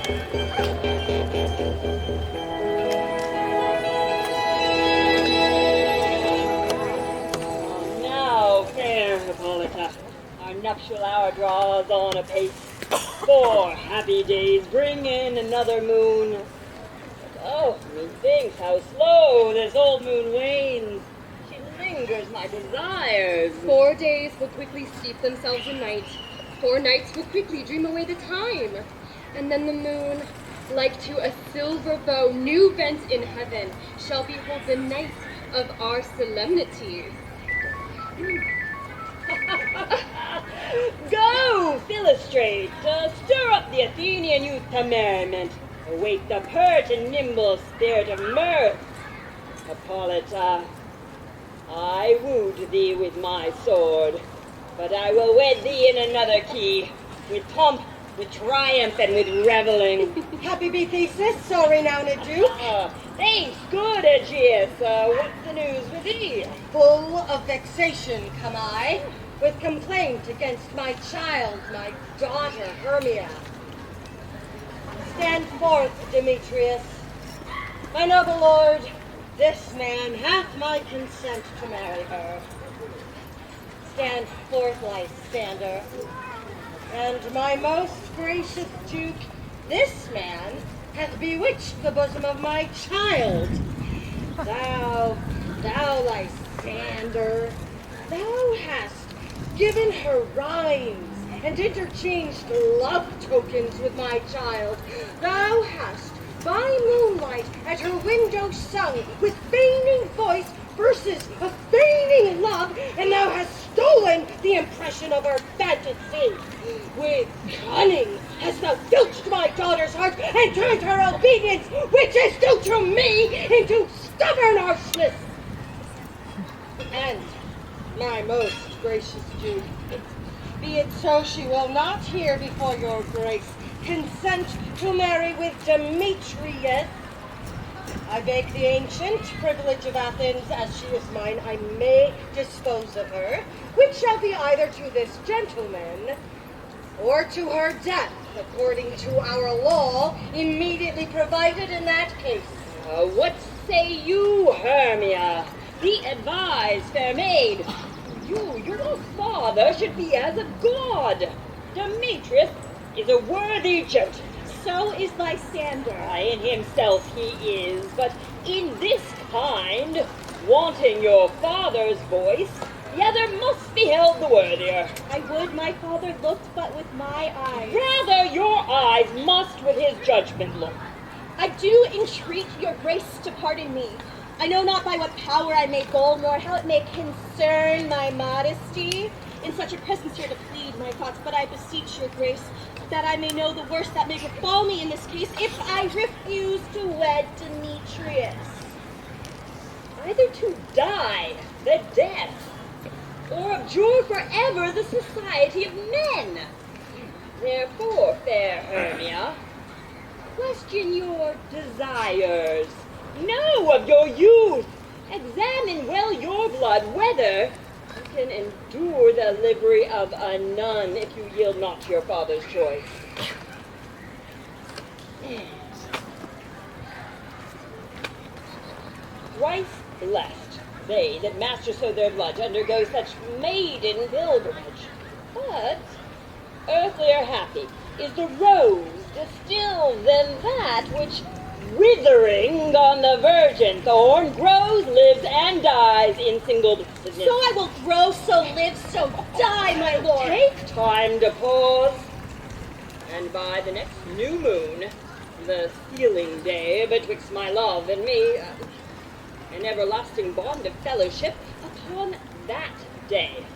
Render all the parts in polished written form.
Now, fair Hippolyta, our nuptial hour draws on apace. 4 happy days bring in another moon. Oh, methinks how slow this old moon wanes. She lingers my desires. 4 days will quickly steep themselves in night. 4 nights will quickly dream away the time. And then the moon, like to a silver bow, new bent in heaven, shall behold the night of our solemnities. Go, Philostrate, stir up the Athenian youth to merriment. Awake the pert and nimble spirit of mirth. Hippolyta, I wooed thee with my sword, but I will wed thee in another key, with pomp, with triumph, and with reveling. Happy be Theseus, so renowned Duke. Thanks, good Aegeus. What's the news with thee? Full of vexation come I, with complaint against my child, my daughter Hermia. Stand forth, Demetrius. My noble lord, this man hath my consent to marry her. Stand forth, Lysander. And my most gracious Duke, this man hath bewitched the bosom of my child. Thou Lysander, thou hast given her rhymes and interchanged love tokens with my child. Thou hast, by moonlight, at her window sung with feigning voice verses of feigning love, and thou hast stolen the impression of her fantasy. With cunning hast thou filched my daughter's heart and turned her obedience, which is due to me, into stubborn harshness. And, my most gracious Duke, be it so she will not hear before your grace consent to marry with Demetrius. I beg the ancient privilege of Athens, as she is mine, I may dispose of her, which shall be either to this gentleman or to her death, according to our law, immediately provided in that case. What say you, Hermia? Be advised, fair maid. Your father should be as a god. Demetrius is a worthy gent. So is Lysander. In himself he is, but in this kind, wanting your father's voice, the other must be held the worthier. I would my father looked but with my eyes. Rather your eyes must with his judgment look. I do entreat your grace to pardon me. I know not by what power I may bold, nor how it may concern my modesty in such a presence here to plead my thoughts, but I beseech your grace that I may know the worst that may befall me in this case if I refuse to wed Demetrius. Either to die the death, or abjure forever the society of men. Therefore, fair Hermia, question your desires. Know of your youth. Examine well your blood, whether you can endure the livery of a nun if you yield not to your father's choice. Thrice blessed they that master so their blood to undergo such maiden pilgrimage. But earthlier happy is the rose distilled than that which, withering on the virgin thorn, grows, lives, and dies in single blessedness. So I will grow, so live, so die, my lord. Take time to pause, and by the next new moon, the sealing day betwixt my love and me, an everlasting bond of fellowship, upon that day,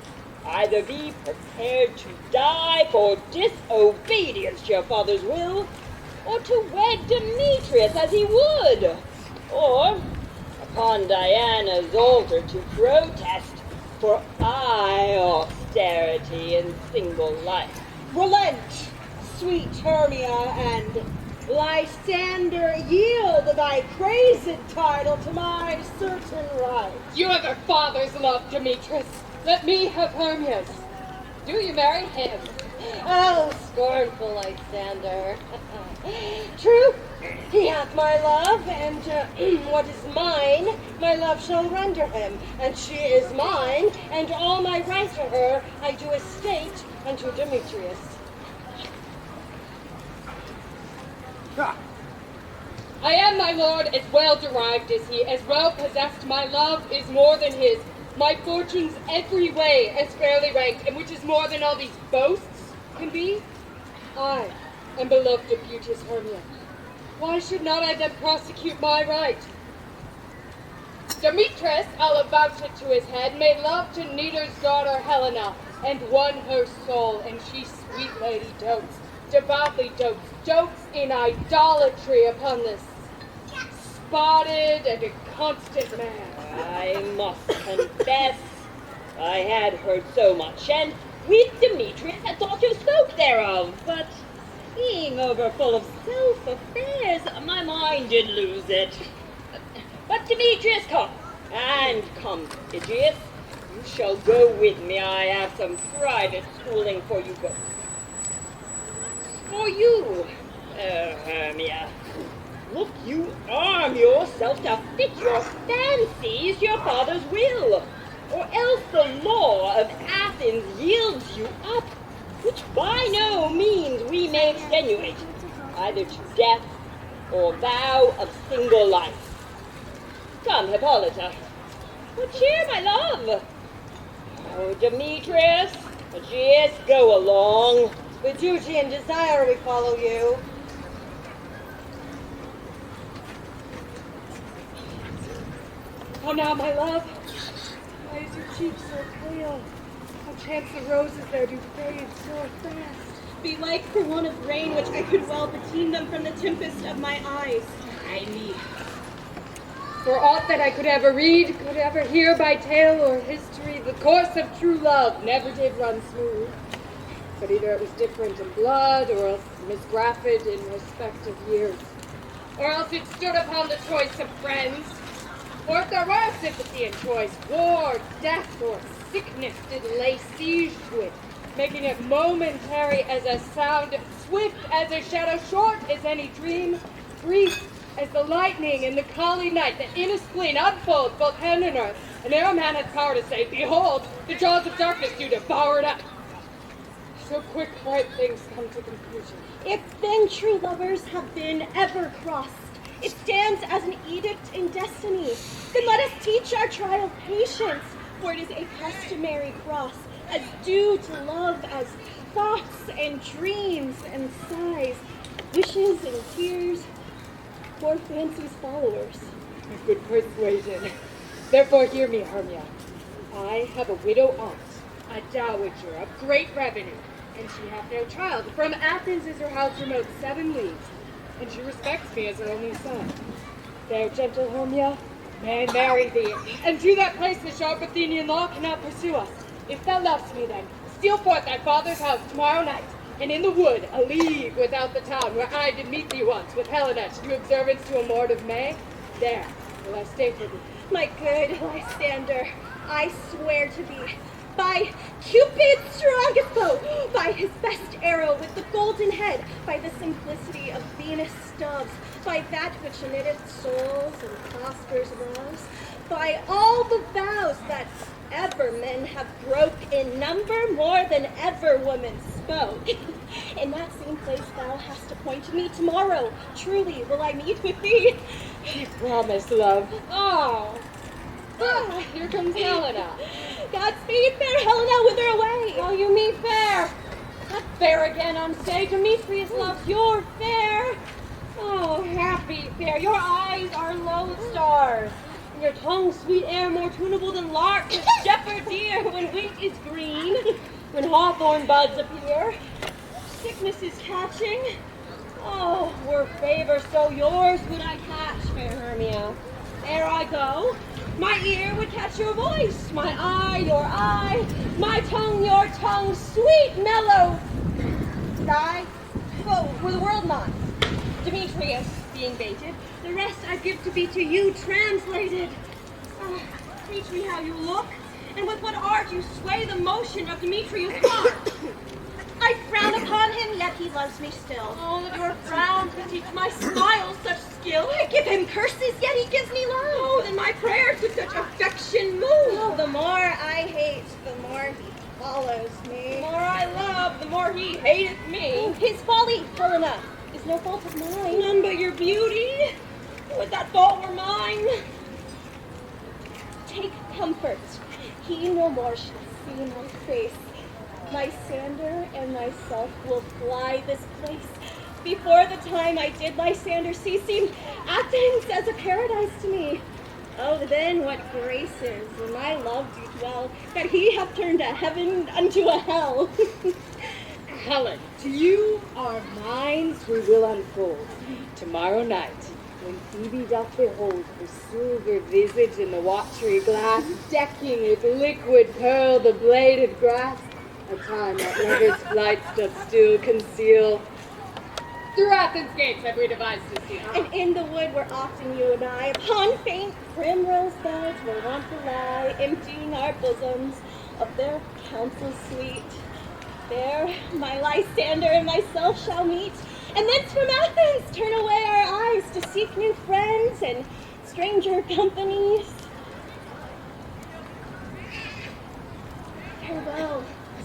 either be prepared to die for disobedience to your father's will, or to wed Demetrius as he would, or upon Diana's altar to protest for austerity in single life. Relent, sweet Hermia, and Lysander, yield thy praised title to my certain right. You have your father's love, Demetrius. Let me have Hermia's. Do you marry him? Oh, scornful Lysander. True, he hath my love, and what is mine, my love shall render him, and she is mine, and all my right to her I do estate unto Demetrius. I am, my lord, as well derived as he, as well possessed. My love is more than his. My fortunes every way as fairly ranked, and which is more than all these boasts can be. I am beloved of beauteous Hermia. Why should not I then prosecute my right? Demetrius, I'll avouch it to his head, made love to Neater's daughter Helena, and won her soul, and she, sweet lady, dotes, devoutly dotes in idolatry upon this spotted and inconstant man. I must confess, I had heard so much, and with Demetrius had thought you spoke thereof, but being over full of self-affairs, my mind did lose it. But Demetrius, come, and come, Pythias, you shall go with me. I have some private schooling for you both. For you, Hermia, look you arm yourself to fit your fancies your father's will, or else the law of Athens yields you up, which by no means we may extenuate, either to death or vow of single life. Come, Hippolyta, good cheer, my love. Oh, Demetrius, just go along. With duty and desire we follow you. Oh, now, my love, why is your cheek so pale? How chance the roses there do fade so fast? Belike for want of rain, which I could well beteen them from the tempest of my eyes. I mean, for aught that I could ever read, could ever hear by tale or history, the course of true love never did run smooth. But either it was different in blood, or else misgraphed in respect of years. Or else it stood upon the choice of friends. Or if there were sympathy in choice, war, death, or sickness did lay siege to it, making it momentary as a sound, swift as a shadow, short as any dream, brief as the lightning in the collie night that in a spleen unfolds both heaven and earth, and ere a man has power to say, behold, the jaws of darkness do devour it up. So quick bright things come to conclusion. If then true lovers have been ever crossed, it stands as an edict in destiny. Then let us teach our trial patience, for it is a customary cross, as due to love as thoughts and dreams and sighs, wishes and tears, for fancy's followers. A good persuasion. Therefore hear me, Hermia. I have a widow aunt, a dowager of great revenue, and she hath no child. From Athens is her house remote 7 leagues, and she respects me as her only son. Fair gentle Hermia, may I marry thee, and to that place the sharp Athenian law cannot pursue us. If thou lovest me then, steal forth thy father's house tomorrow night, and in the wood, a league without the town, where I did meet thee once with Helena to do observance to a lord of May, there will I stay for thee. My good Lysander, I swear to thee, by Cupid's strongest bow, by his best arrow with the golden head, by the simplicity of Venus' doves, by that which knitteth souls and prospers loves, by all the vows that ever men have broke in number more than ever women spoke. In that same place thou hast appointed me tomorrow. Truly will I meet with thee. She promised, love. Oh, here comes Helena. Godspeed, fair Helena, whither away? Oh, you mean fair. Not fair again, unsay. Demetrius loves your fair. Oh, happy fair. Your eyes are lodestars, and your tongue sweet air more tunable than lark with shepherd deer when wheat is green, when hawthorn buds appear. Sickness is catching. Oh, were favor so yours would I catch, fair Hermia. There I go. My ear would catch your voice, my eye your eye, my tongue your tongue, sweet mellow. I, for the world not. Demetrius being baited, the rest I give to be to you translated. Teach me how you look, and with what art you sway the motion of Demetrius' heart. I frown upon him, yet he loves me still. All of your frowns can teach my smile such skill. I give him curses, yet he gives me love. Oh, then my prayers with such affection move. Oh, the more I hate, the more he follows me. The more I love, the more he hateth me. Oh, his folly, Helena, is no fault of mine. None but your beauty. Would that fault were mine. Take comfort. He no more shall see my face. Lysander and myself will fly this place. Before the time I did Lysander see, seemed Athens as a paradise to me. Oh, then what graces in my love do dwell, that he hath turned a heaven unto a hell. Helen, to you our minds we will unfold. Tomorrow night, when Phoebe doth behold her silver visage in the watery glass, decking with liquid pearl the bladed grass, a time that lover's flights doth still conceal. Through Athens' gates have we devised to steal. And in the wood where often you and I, upon faint primrose beds, were wont to lie, emptying our bosoms of their counsel sweet. There my Lysander and myself shall meet, and thence from Athens turn away our eyes to seek new friends and stranger companies. Farewell,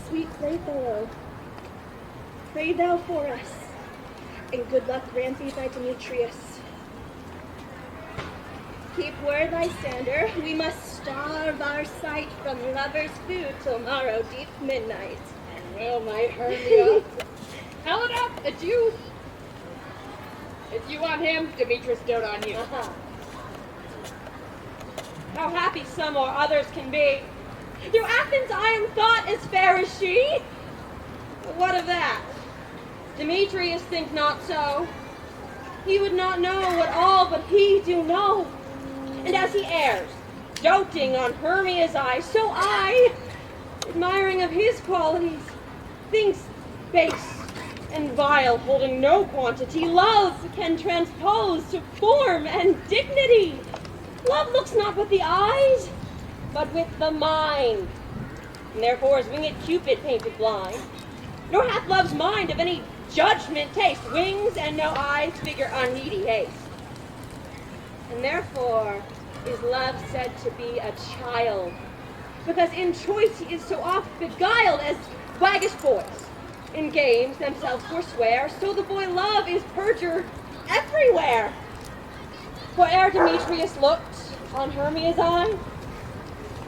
sweet playfellow. Pray thou for us, and good luck grant thee by Demetrius. Keep word, Lysander, we must starve our sight from lovers' food till morrow deep midnight. And well might Hermia. Helena, it's you. It's you on him, Demetrius dote on you. Uh-huh. How happy some or others can be. Through Athens I am thought as fair as she. But what of that? Demetrius think not so. He would not know what all but he do know. And as he errs, doting on Hermia's eyes, so I, admiring of his qualities, thinks base and vile, holding no quantity, love can transpose to form and dignity. Love looks not with the eyes, but with the mind. And therefore is winged Cupid painted blind. Nor hath love's mind of any judgment taste, wings and no eyes figure unneedy haste. And therefore is love said to be a child, because in choice he is so oft beguiled as waggish boys. In games themselves forswear, so the boy love is perjured everywhere. For ere Demetrius looked on Hermia's eye,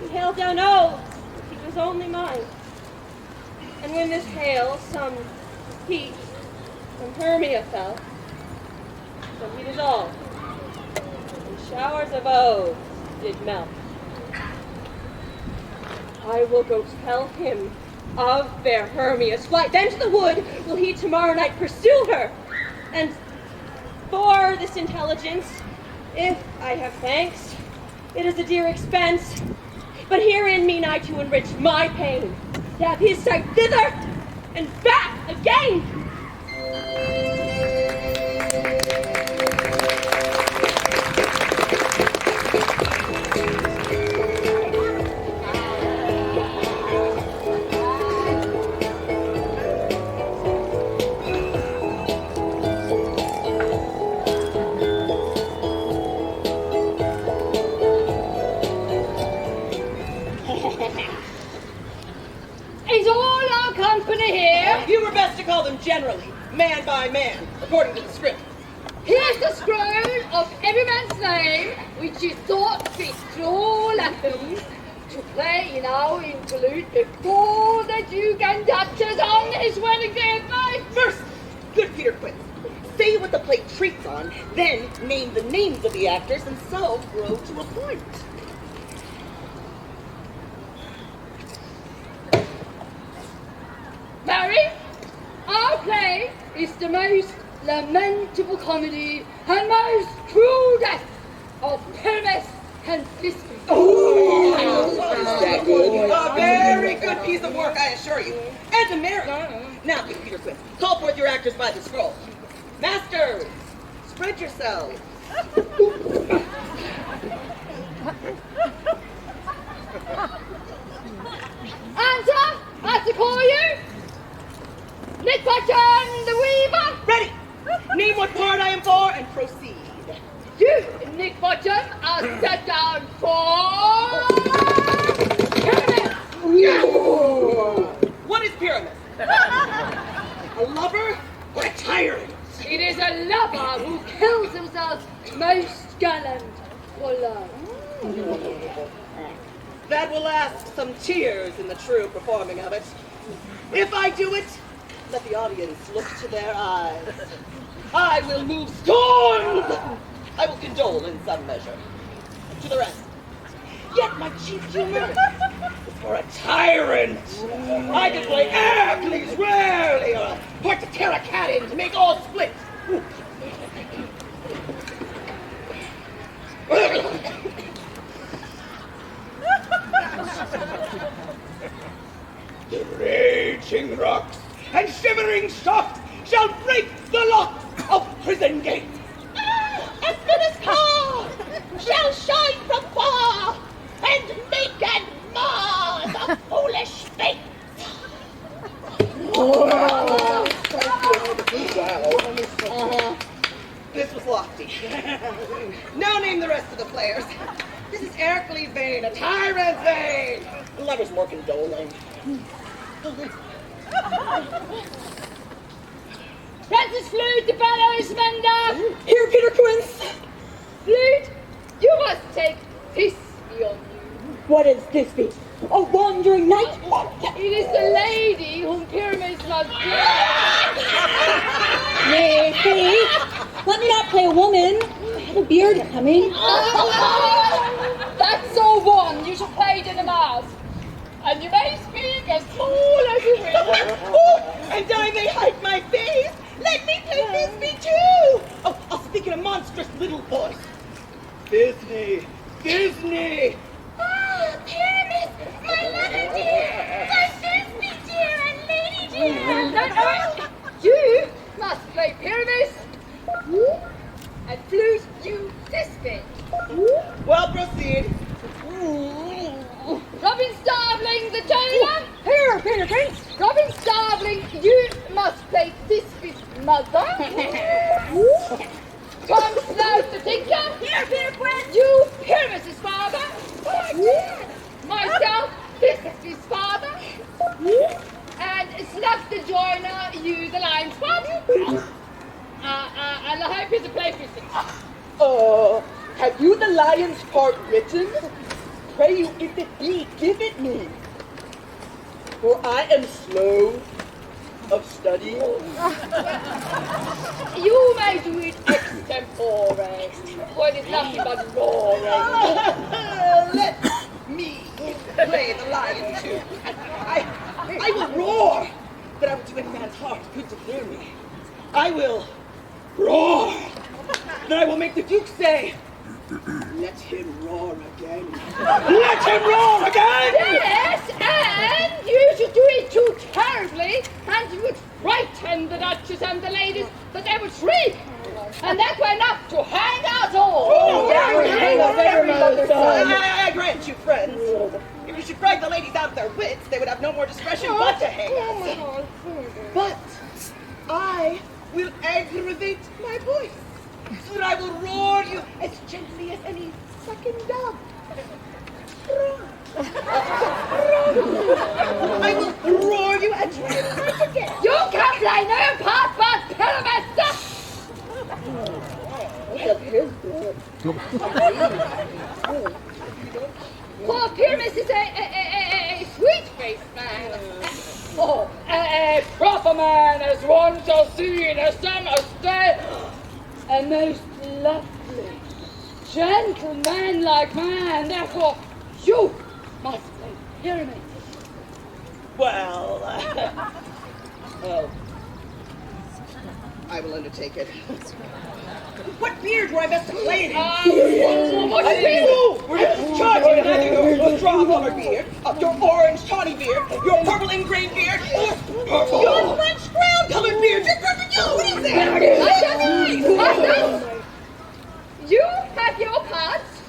he hailed down oaths he was only mine. And when this hail some heat from Hermia fell, so he dissolved, and showers of oaths did melt. I will go tell him of fair Hermia's flight. Then to the wood will he tomorrow night pursue her. And for this intelligence, if I have thanks, it is a dear expense. But herein mean I to enrich my pain, to have his sight thither and back again. Is all our company here? You were best to call them generally, man by man, according to the script. Here's the scroll of every man's name, which is thought fit to all Athens to play in our interlude before the Duke and Duchess on his wedding day at night. First, good Peter Quince, say what the play treats on, then name the names of the actors, and so grow to a point. Mary, our play is the most lamentable comedy and most cruel death of Pyramus and Pickle. A very good piece of work, I assure you. And a merit. Now, good Peter Quince, call forth your actors by the scroll. Masters, spread yourselves. Anta, I have to call you. Nick Bottom, the Weaver. Ready! Name what part I am for and proceed. You, Nick Bottom, are set down for... Pyramus. What is Pyramus? A lover or a tyrant? It is a lover who kills himself most gallant for love. That will ask some tears in the true performing of it. If I do it, let the audience look to their eyes. I will move storms. I will condole in some measure. To the rest. Yet my chief humor is for a tyrant. I can play Hercules rarely, or part to tear a cat in to make all split. The raging rocks and shivering shocks shall break the locks of prison gates. Espina's car shall shine from far and make and mar the foolish fate. This was lofty. Now name the rest of the players. This is Hercules' vein, a tyrant's vein. The lover's more condoling. Francis Flute, the Bellows-Mender. Here, Peter Quince. Flute, you must take this on you. What is this be? A wandering knight? It is the lady whom Pyramus loves. Nay, see? Let me not play a woman. I have a beard coming. That's so one. You shall play it in a mask. And you may speak as tall as you will. And I may hide my face. Let me play Thisbe too. Oh, I'll speak in a monstrous little voice. Disney, Disney. Ah, Pyramus, my lover dear, my Thisbe dear and lady dear. You must play Pyramus. And Flute, you this bit. Well, proceed. Robin Starveling, the jailer. Here, Peter Prince. Robin Starveling, you must play this bit's mother. Tom Slout, the tinker. Here, Peter Quince. You, Pyramus' father. Myself, this is his father. And Snuff the joiner, you, the lion spot. And I hope he's a play fishing. Have you the lion's part written? Pray you, if it be, give it me. For I am slow of study. You may do it extempore, for it is nothing but roaring. Let me play the lion too. I will roar, that I will do any man's heart good to hear me. I will roar, that I will make the Duke say, let him roar again. Let him roar again! Yes, and you should do it too terribly, and you would frighten the Duchess and the ladies that they would shriek. And that were enough to hang us all. I grant you, friends. If you should frighten the ladies out of their wits, they would have no more discretion but to hang us. But I will aggravate my voice, so that I will roar you as gently as any sucking dove. I will roar you and try and break again. You can play no part but Pyramus. For Pyramus is a sweet-faced man. Oh, a proper man as one shall see in a summer's day. A most lovely, gentleman-like man. Therefore, you must play Pyramus. Well, I will undertake it. What beard were I best to play it in? What I didn't move! We're just charging and having your straw-colored beard, your orange tawny beard, your purple ingrained beard, your French ground-colored beard, your perfect yellow. What is it? You have your parts,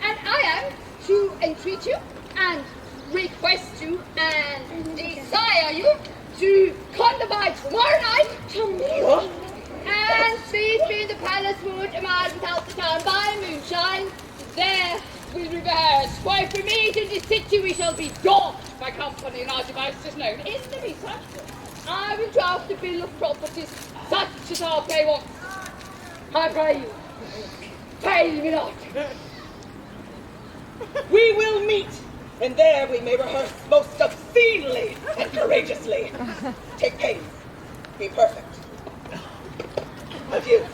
and I am to entreat you and request you and desire you to come to my tomorrow There we reverse. Why for me in this city we shall be dogged by company and our devices known. In the meantime, I will draft a bill of properties such as our pay wants. I pray you, fail me not. We will meet, and there we may rehearse most obscenely and courageously. Take pains. Be perfect. Adieu.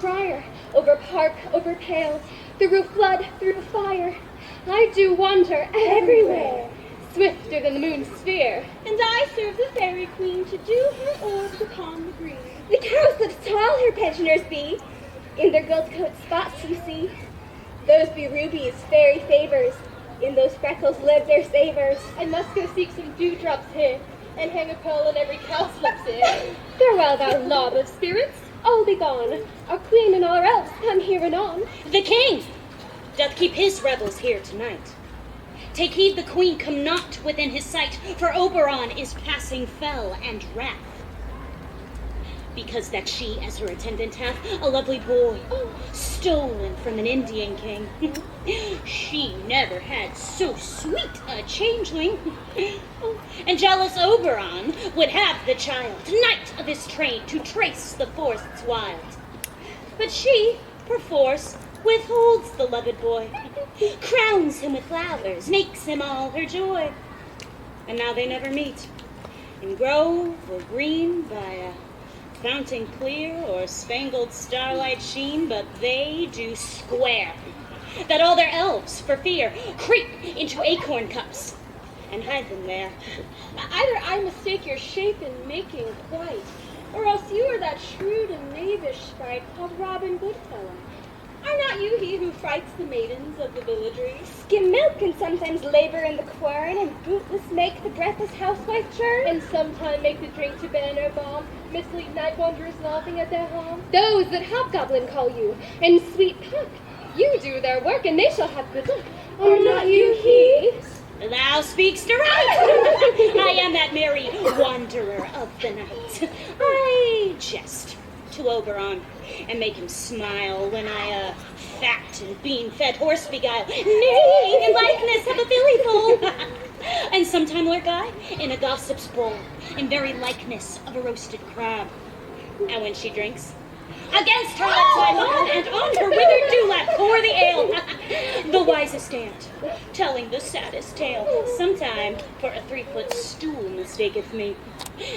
briar, over park, over pale, through flood, through fire. I do wander everywhere, swifter than the moon's sphere. And I serve the fairy queen to do her orbs upon the green. The cowslips tall her pensioners be, in their gold coat spots you see. Those be rubies, fairy favors, in those freckles live their savors. I must go seek some dewdrops here, and hang a pearl in every cowslip's ear. Farewell, thou lob of spirits, all be gone. Our queen and all our elves come here anon. The king doth keep his rebels here tonight. Take heed the queen come not within his sight, for Oberon is passing fell and wrath. Because that she as her attendant hath a lovely boy, stolen from an Indian king. She never had so sweet a changeling. And jealous Oberon would have the child, knight of his train, to trace the forests wild. But she, perforce, withholds the loved boy, crowns him with flowers, makes him all her joy. And now they never meet, in grove or green, by a fountain clear or spangled starlight sheen, but they do square, that all their elves, for fear, creep into acorn cups and hide them there. Either I mistake your shape in making quite, or else you are that shrewd and knavish sprite called Robin Goodfellow. Are not you he who frights the maidens of the villagery? Skim milk and sometimes labor in the quern, and bootless make the breathless housewife churn. And sometime make the drink to banner bomb, mislead night wanderers laughing at their harm. Those that hobgoblin call you, and sweet puck, you do their work, and they shall have good luck. Are not you he? Thou speak'st aright. I am that merry wanderer of the night. I jest to Oberon and make him smile when I fat and bean-fed horse beguile. Nay, in likeness of a filly foal. And sometime lurk I in a gossip's bowl, in very likeness of a roasted crab. And when she drinks, Against her lips I lean, and on her withered dewlap pour the ale. The wisest aunt, telling the saddest tale. Sometime for a 3-foot stool mistaketh me.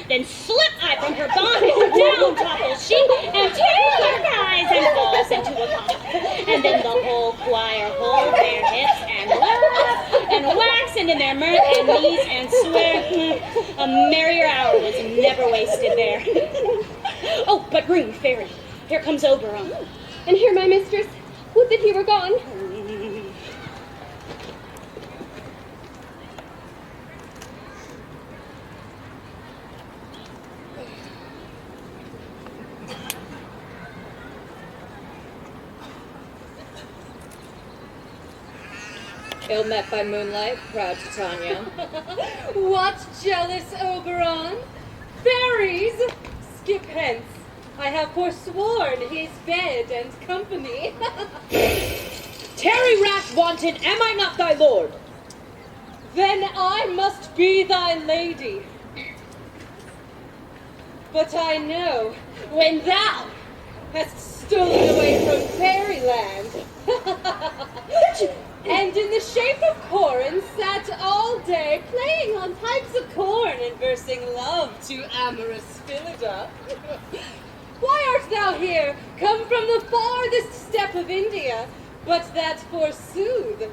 Then slip I from her bonnet, down topples she, and tears her thighs and falls into a cough. And then the whole choir hold their hips and laugh, and wax into their mirth and knees and swear. A merrier hour was never wasted there. Oh, but room, fairy, here comes Oberon. And here my mistress. Would that he were gone. Ill met by moonlight, proud Titania. What jealous Oberon? Fairies, skip hence. I have forsworn his bed and company. Tarry, rash wanton, am I not thy lord? Then I must be thy lady. But I know when thou hast stolen away from fairyland, and in the shape of Corin sat all day playing on pipes of corn and versing love to amorous Philida. Why art thou here, come from the farthest steppe of India, but that forsooth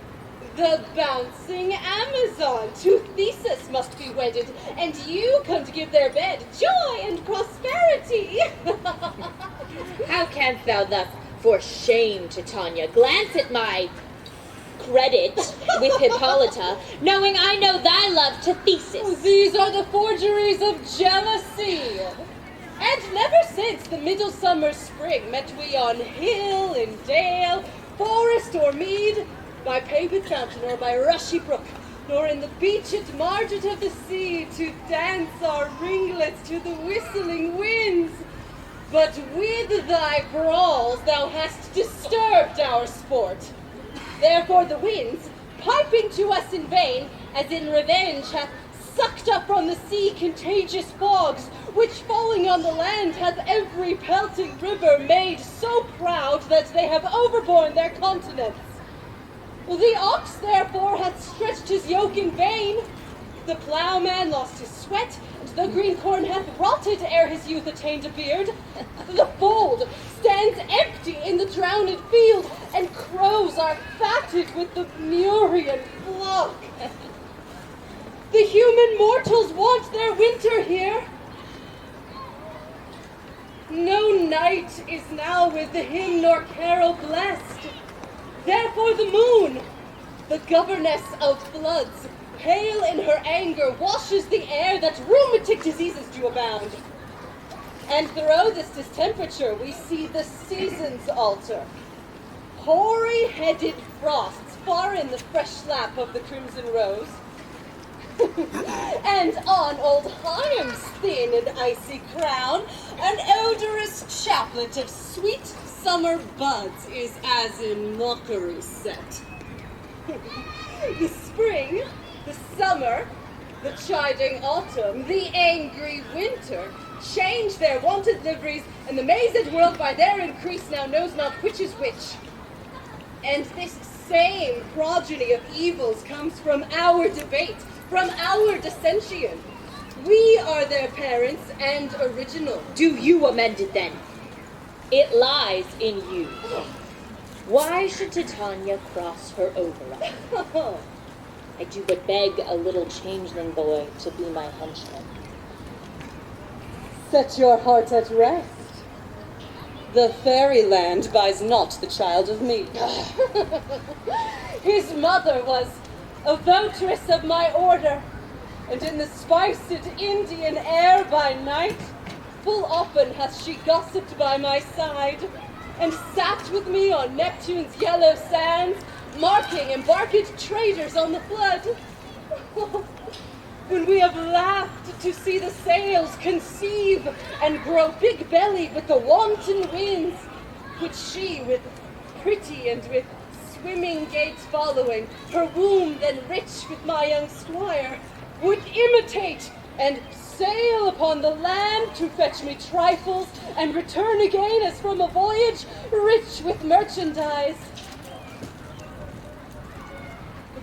the bouncing Amazon to Theseus must be wedded, and you come to give their bed joy and prosperity. How canst thou thus, for shame, Titania, glance at my credit with Hippolyta, knowing I know thy love to Theseus? These are the forgeries of jealousy. And never since the midsummer spring met we on hill and dale, forest or mead, by paved fountain or by rushy brook, nor in the beached margin of the sea to dance our ringlets to the whistling winds. But with thy brawls thou hast disturbed our sport. Therefore the winds, piping to us in vain, as in revenge hath sucked up from the sea contagious fogs, which falling on the land hath every pelting river made so proud that they have overborne their continents. The ox therefore hath stretched his yoke in vain, the ploughman lost his sweat, and the green corn hath rotted ere his youth attained a beard. The fold stands empty in the drowned field, and crows are fatted with the Murian flock. The human mortals want their winter here. No night is now with him nor carol blessed. Therefore the moon, the governess of floods, pale in her anger, washes the air that rheumatic diseases do abound. And through this distemperature we see the seasons alter. Hoary-headed frosts far in the fresh lap of the crimson rose. And on old Hiram's thin and icy crown, an odorous chaplet of sweet summer buds is as in mockery set. The spring, the summer, the chiding autumn, the angry winter, change their wonted liveries, and the mazed world by their increase now knows not which is which. And this same progeny of evils comes from our debate, from our dissension. We are their parents and original. Do you amend it then? It lies in you. Why should Titania cross her Oberon? I do but beg a little changeling boy to be my henchman. Set your heart at rest. The fairyland buys not the child of me. His mother was a votress of my order, and in the spiced Indian air by night, full often hath she gossiped by my side, and sat with me on Neptune's yellow sands, marking embarked traders on the flood. When we have laughed to see the sails conceive and grow big-bellied with the wanton winds, which she, with pretty and with swimming gaits following, her womb then rich with my young squire, would imitate and sail upon the land to fetch me trifles, and return again as from a voyage rich with merchandise.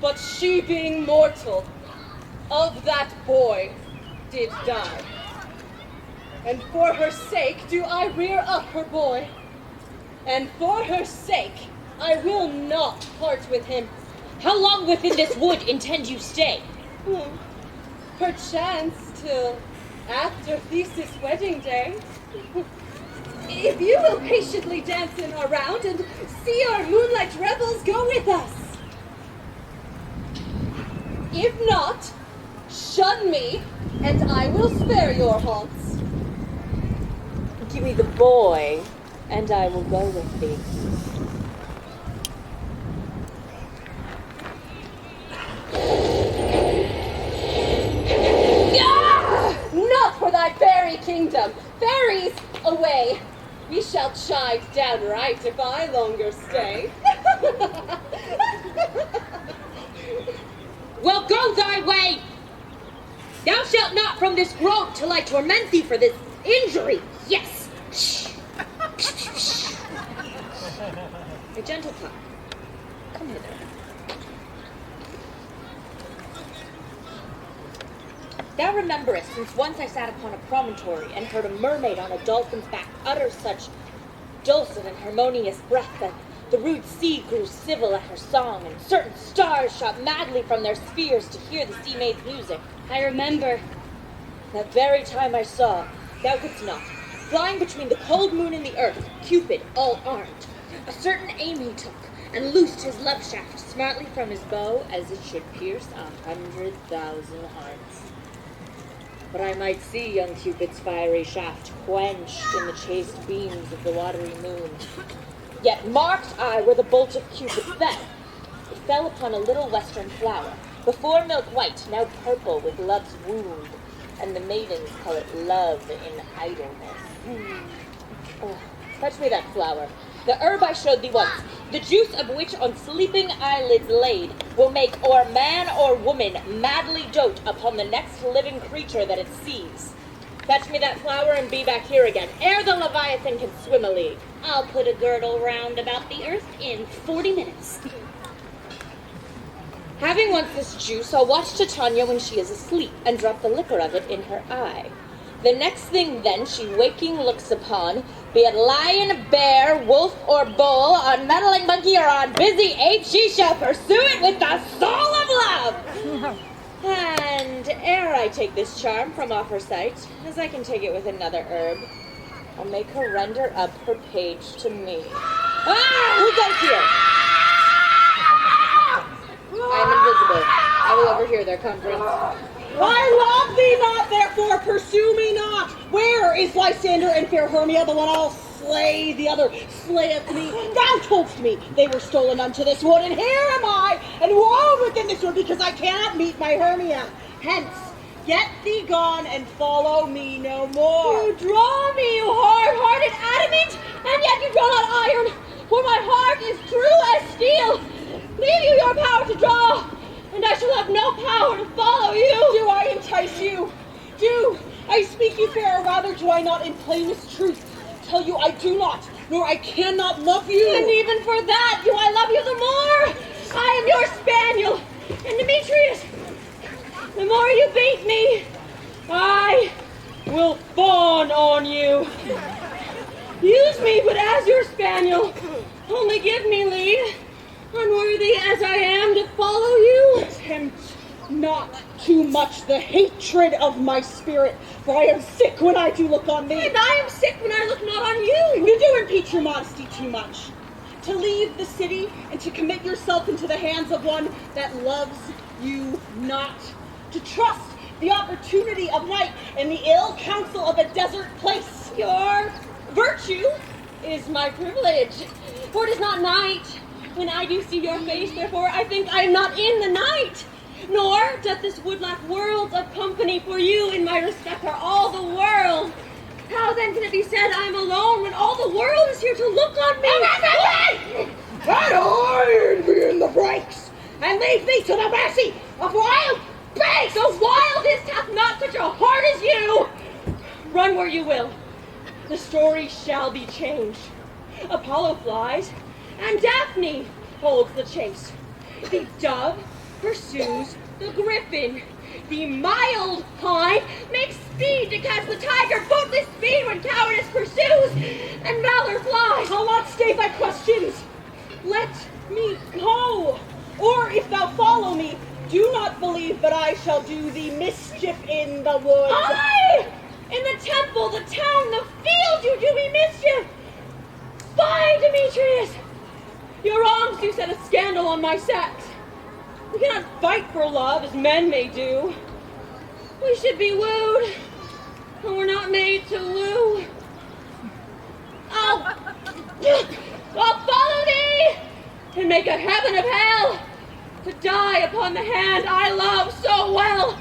But she being mortal, of that boy did die. And for her sake do I rear up her boy. And for her sake I will not part with him. How long within this wood intend you stay? Perchance till after Theseus' wedding day. If you will patiently dance in our round and see our moonlight revels, go with us. If not, shun me, and I will spare your haunts. Give me the boy, and I will go with thee. Not for thy fairy kingdom. Fairies, away. We shall chide downright if I longer stay. Well, go thy way! Thou shalt not from this grove till I torment thee for this injury. Yes! A gentle tongue. Come hither. Thou rememberest, since once I sat upon a promontory and heard a mermaid on a dolphin's back utter such dulcet and harmonious breath that the rude sea grew civil at her song, and certain stars shot madly from their spheres to hear the sea maid's music. I remember. That very time I saw, thou couldst not, flying between the cold moon and the earth, Cupid, all armed. A certain aim he took, and loosed his love shaft smartly from his bow, as it should pierce 100,000 hearts. But I might see young Cupid's fiery shaft quenched in the chaste beams of the watery moon. Yet marked I where the bolt of Cupid fell. It fell upon a little western flower, before milk white, now purple with love's wound, and the maidens call it love in idleness. Oh, touch me that flower. The herb I showed thee once, the juice of which on sleeping eyelids laid will make or man or woman madly dote upon the next living creature that it sees. Fetch me that flower and be back here again, ere the Leviathan can swim a league. I'll put a girdle round about the earth in 40 minutes. Having once this juice, I'll watch Titania when she is asleep, and drop the liquor of it in her eye. The next thing then she waking looks upon, be it lion, bear, wolf, or bull, on meddling monkey or on busy ape, she shall pursue it with the soul of love. And ere I take this charm from off her sight, as I can take it with another herb, I'll make her render up her page to me. Ah! Who goes here? I am invisible. I will overhear their conference. I love thee not, therefore pursue me not. Where is Lysander and fair Hermia, the one I'll slay, the other slayeth me? Thou toldst me they were stolen unto this wood, and here am I, and woe within this wood, because I cannot meet my Hermia. Hence, get thee gone, and follow me no more. You draw me, you hard-hearted adamant, and yet you draw not iron, for my heart is true as steel. Leave you your power to draw, and I shall have no power to follow you. Do I entice you? Do I speak you fair, or rather do I not in plainest truth tell you I do not, nor I cannot love you? And even for that do I love you the more. I am your spaniel, and Demetrius, the more you beat me, I will fawn on you. Use me but as your spaniel, only give me leave, unworthy as I am to follow you. Tempt not too much the hatred of my spirit, for I am sick when I do look on thee. And I am sick when I look not on you. You do impeach your modesty too much. To leave the city and to commit yourself into the hands of one that loves you not. To trust the opportunity of night and the ill counsel of a desert place. Your virtue is my privilege, for it is not night when I do see your face, therefore I think I am not in the night. Nor doth this wood lack worlds of company, for you in my respect are all the world. How then can it be said I am alone when all the world is here to look on me? And iron me in the brakes, and leave me to the mercy of wild Base! The wildest hath not such a heart as you! Run where you will. The story shall be changed. Apollo flies, and Daphne holds the chase. The dove pursues the griffin. The mild hind makes speed to catch the tiger, bootless speed when cowardice pursues, and valor flies. I'll not stay thy questions. Let me go. Or if thou follow me, do not believe but I shall do thee mischief in the woods. Aye! In the temple, the town, the field, you do me mischief! Spy, Demetrius! Your wrongs do set a scandal on my sex. We cannot fight for love as men may do. We should be wooed, and we're not made to woo. I'll follow thee and make a heaven of hell to die upon the hand I love so well.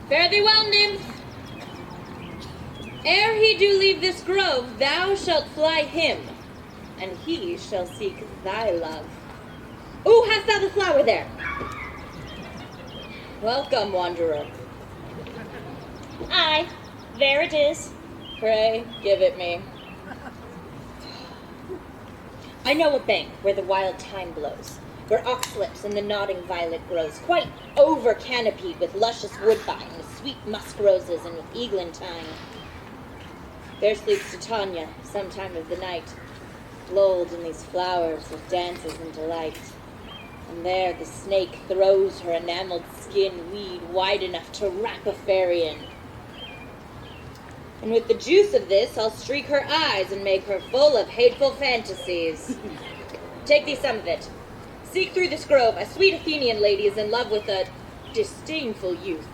Fare thee well, nymph. Ere he do leave this grove, thou shalt fly him, and he shall seek thy love. Ooh, hast thou the flower there? Welcome, wanderer. Aye, there it is. Pray, give it me. I know a bank where the wild thyme blows, where oxlips and the nodding violet grows, quite over canopied with luscious woodbine, with sweet musk roses and with eglantine. There sleeps Titania, sometime of the night, lulled in these flowers of dances and delight. And there the snake throws her enameled skin weed wide enough to wrap a fairy in. And with the juice of this, I'll streak her eyes and make her full of hateful fantasies. Take thee some of it. Seek through this grove. A sweet Athenian lady is in love with a disdainful youth.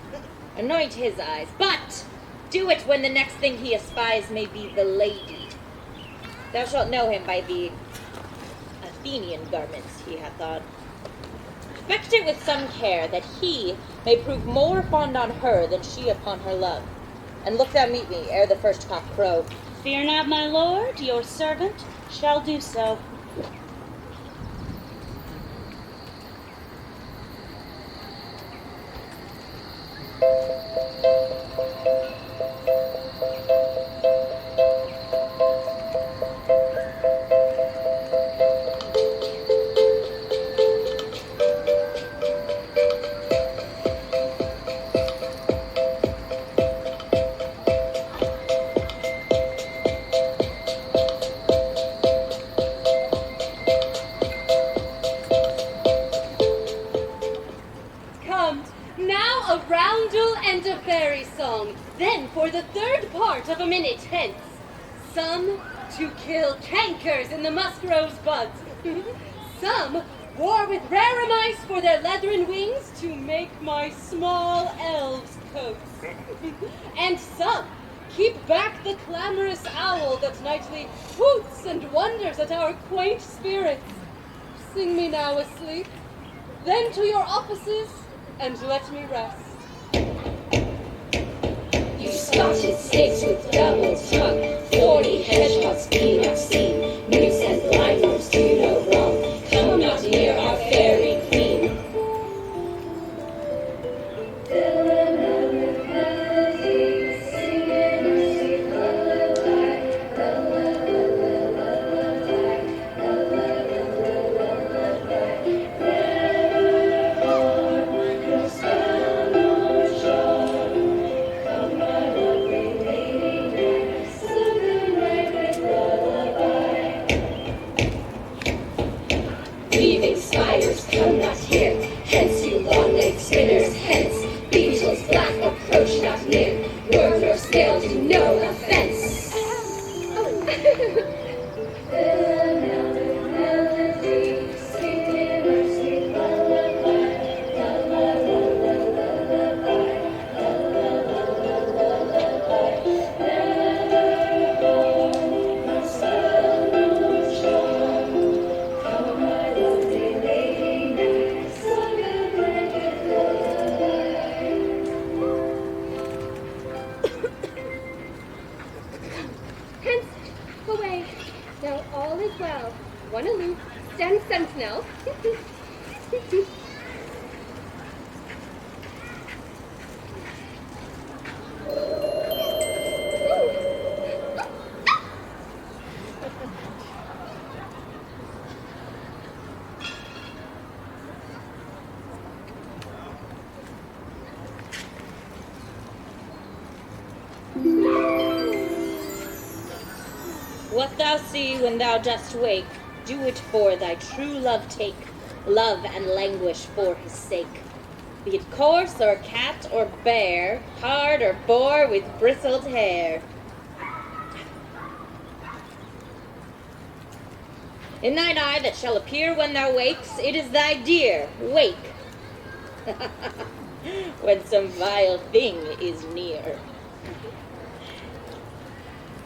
Anoint his eyes, but do it when the next thing he espies may be the lady. Thou shalt know him by the Athenian garments he hath on. Affect it with some care, that he may prove more fond on her than she upon her love. And look thou meet me ere the first cock crow. Fear not, my lord, your servant shall do so. For the third part of a minute hence, some to kill cankers in the musk rose buds, some war with rare mice for their leathern wings to make my small elves coats, and some keep back the clamorous owl that nightly hoots and wonders at our quaint spirits. Sing me now asleep, then to your offices, and let me rest. You spotted snakes with double tongue, 40 hedgehogs be not seen, mutes and blind ones do no wrong, come not near our fairy queen. Fill them up with melody, singing a sweet lullaby, lullaby, never harm, no spell, no charm. Weaving spiders come not here, hence you long-legged spinners, hence beetles black approach not near, worm nor snail do no offense. Melody, singing our sweet lullaby, Now all is well. One aloof, stand sentinel. What thou see when thou dost wake, do it for thy true love take, love and languish for his sake. Be it corse or cat or bear, pard or boar with bristled hair. In thine eye that shall appear when thou wakes, it is thy dear, wake. When some vile thing is near.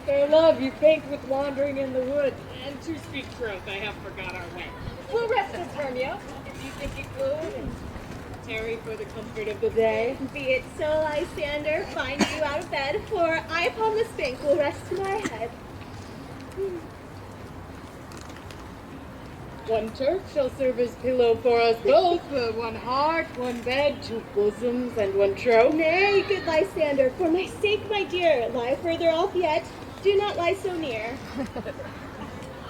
Fair love, you faint with wandering in the wood, and to speak troth, I have forgot our way. We'll rest us, Romeo, if you think it good, and tarry for the comfort of the day. Be it so, Lysander, find you out of bed, for I upon this bank will rest my head. One turf shall serve as pillow for us both, one heart, one bed, two bosoms, and one troth. Nay, good Lysander, for my sake, my dear, lie further off yet. Do not lie so near.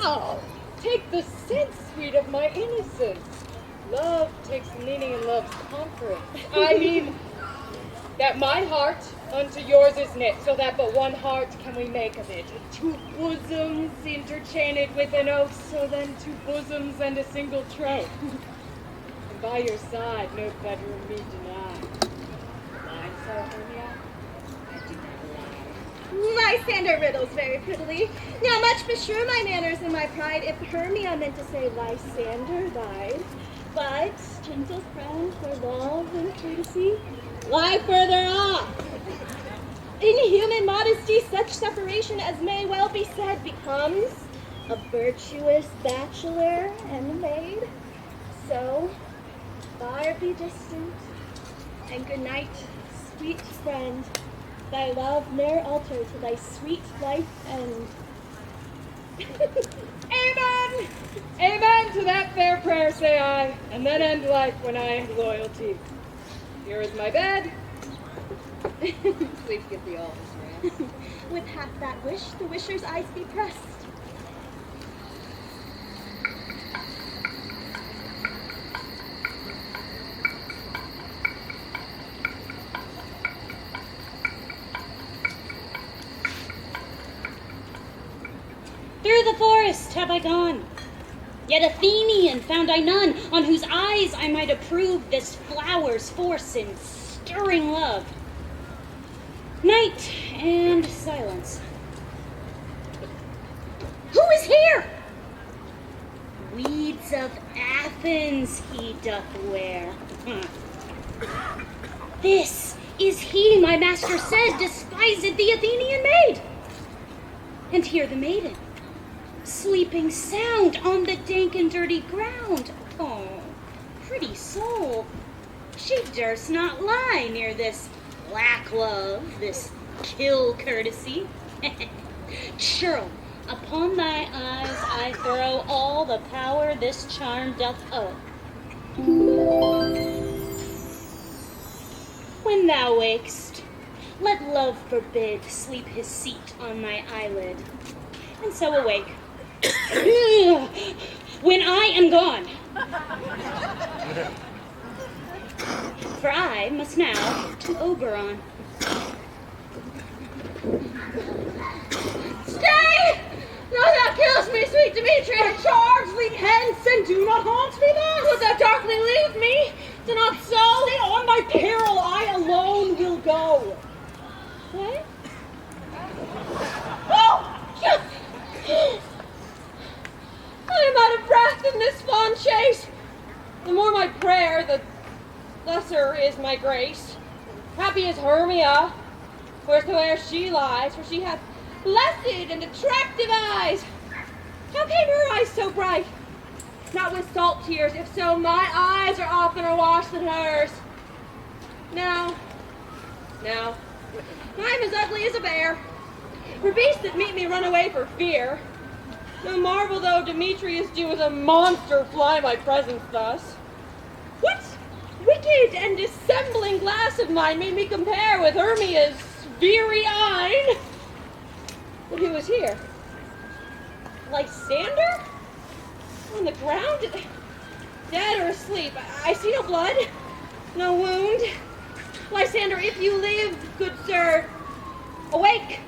Oh, take the sense, sweet, of my innocence. Love takes meaning in love's conference. I mean, that my heart unto yours is knit, so that but one heart can we make of it. Two bosoms interchained with an oath, so then two bosoms and a single troth. And by your side, no better of me deny. Mine, so, Romeo? I do not lie. Lysander riddles very prettily. Now much beshrew my manners and my pride, if Hermia meant to say Lysander lied. But, gentle friend, for love and courtesy, lie further off. In human modesty, such separation as may well be said becomes a virtuous bachelor and a maid. So, far be distant, and good night, sweet friend. Thy love ne'er alter to thy sweet life end. Amen! Amen to that fair prayer, say I, and then end life when I have loyalty. Here is my bed. Please give thee all this rest. With half that wish, the wisher's eyes be pressed. Through the forest have I gone, yet Athenian found I none, on whose eyes I might approve this flower's force in stirring love. Night and silence. Who is here? Weeds of Athens he doth wear. This is he, my master said, despised the Athenian maid. And here the maiden, sleeping sound on the dank and dirty ground. Oh, pretty soul, she durst not lie near this black love, this kill courtesy. Churl, upon thy eyes I throw all the power this charm doth owe. When thou wakest, let love forbid sleep his seat on my eyelid, and so awake. When I am gone. For I must now to Oberon. Stay! No, thou killest me, sweet Demetrius! Charge thee hence, and do not haunt me thus! Wilt thou darkly leave me? Do not so! Stay on my peril, I alone will go. What? Oh! I am out of breath in this fond chase. The more my prayer, the lesser is my grace. Happy is Hermia, wheresoe'er she lies, for she hath blessed and attractive eyes. How came her eyes so bright? Not with salt tears, if so, my eyes are oftener washed than hers. No, I'm as ugly as a bear. For beasts that meet me run away for fear. No marvel though Demetrius do as a monster fly my presence thus. What wicked and dissembling glass of mine made me compare with Hermia's veery eyne? But who is here? Lysander? On the ground? Dead or asleep? I see no blood, no wound. Lysander, if you live, good sir, awake!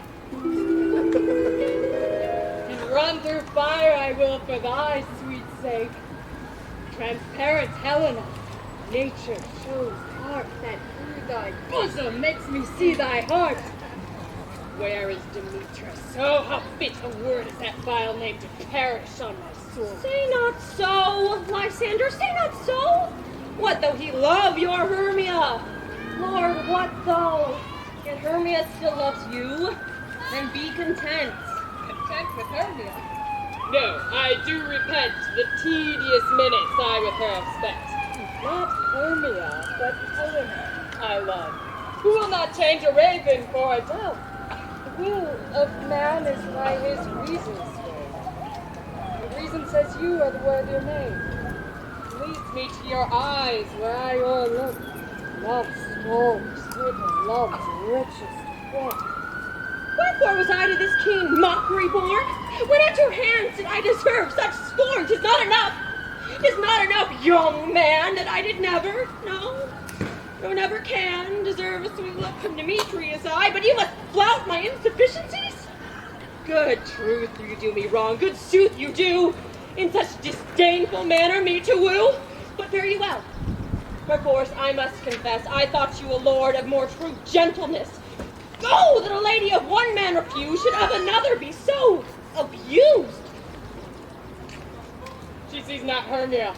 And run through fire I will for thy sweet sake. Transparent Helena, nature shows art that through thy bosom makes me see thy heart. Where is Demetrius? Oh, how fit a word is that vile name to perish on my sword. Say not so, Lysander, say not so. What though he love your Hermia? Lord, what though? Yet Hermia still loves you, and be content. Content with Hermia? No, I do repent the tedious minutes I with her have spent. Not Hermia, but Helena I love, who will not change a raven for a dove. The will of man is by his reason swayed. The reason says you are the worthier maid. Leads me to your eyes where I o'erlook love's storms, hidden love's richest work. Wherefore was I to this keen mockery born? When at your hands did I deserve such scorn? 'Tis not enough. 'Tis not enough, young man, that I did never, no, never can deserve a sweet look from Demetrius I, but you must flout my insufficiencies? Good truth you do me wrong, good sooth you do, in such disdainful manner me to woo. But fare you well. Perforce I must confess, I thought you a lord of more true gentleness. Oh, that a lady of one man refused should of another be so abused. She sees not Hermia.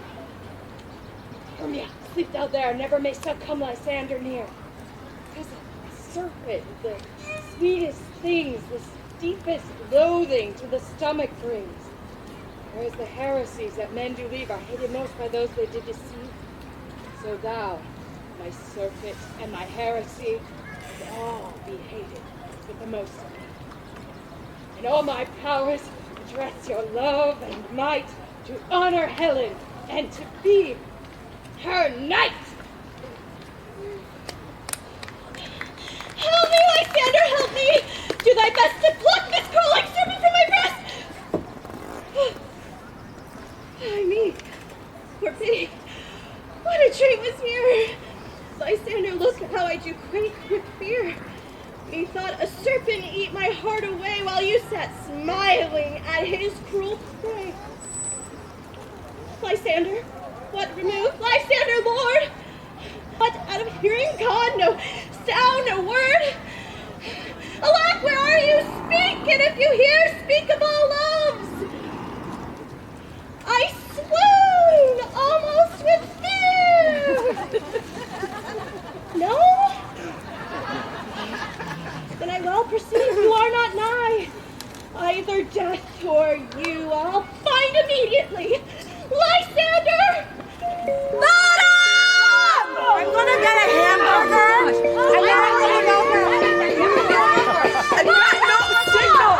Hermia, sleep thou there, never may so come Lysander near. Because a serpent, the sweetest things, the deepest loathing to the stomach brings. Whereas the heresies that men do leave are hated most by those they did deceive. So thou, my surfeit and my heresy, will all be hated with the most of me. And all my powers address your love and might to honor Helen and to be her knight. Help me, Lysander, help me! Do thy best to pluck this crawling serpent from my breast! Ay me, for pity, what a trait was here! Lysander, look how I do quake with fear. Methought a serpent eat my heart away while you sat smiling at his cruel prey. Lysander, what remove? Lysander, Lord! What out of hearing God, no sound, no word? Alack, where are you? Speak, and if you hear, speak of all loves. I swoon almost with fear. No? Then I well perceive you are not nigh. Either death or you I'll find immediately. Lysander! Bottom! I'm gonna get a hamburger. I got no signal.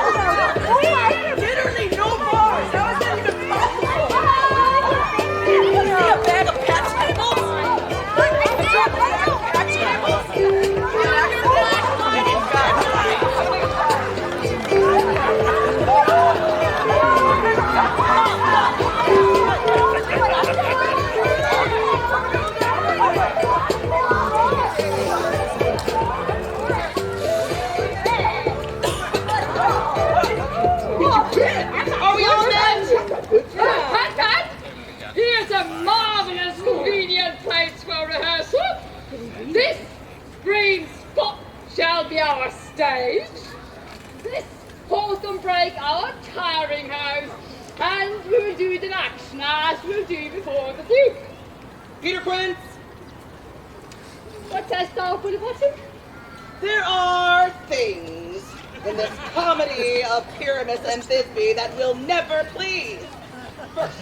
Literally no bars. How is that even possible? You see a bag of patch tables? Patch tables? Here's a marvelous convenient place for rehearsal. This green spot shall be our stage. This Hawthorne break our tiring house. And we'll do it in action as we'll do before the Duke. Peter Quince, What says thou, Puddlepotty? there are things in this comedy of Pyramus and Thisbe that will never please. First,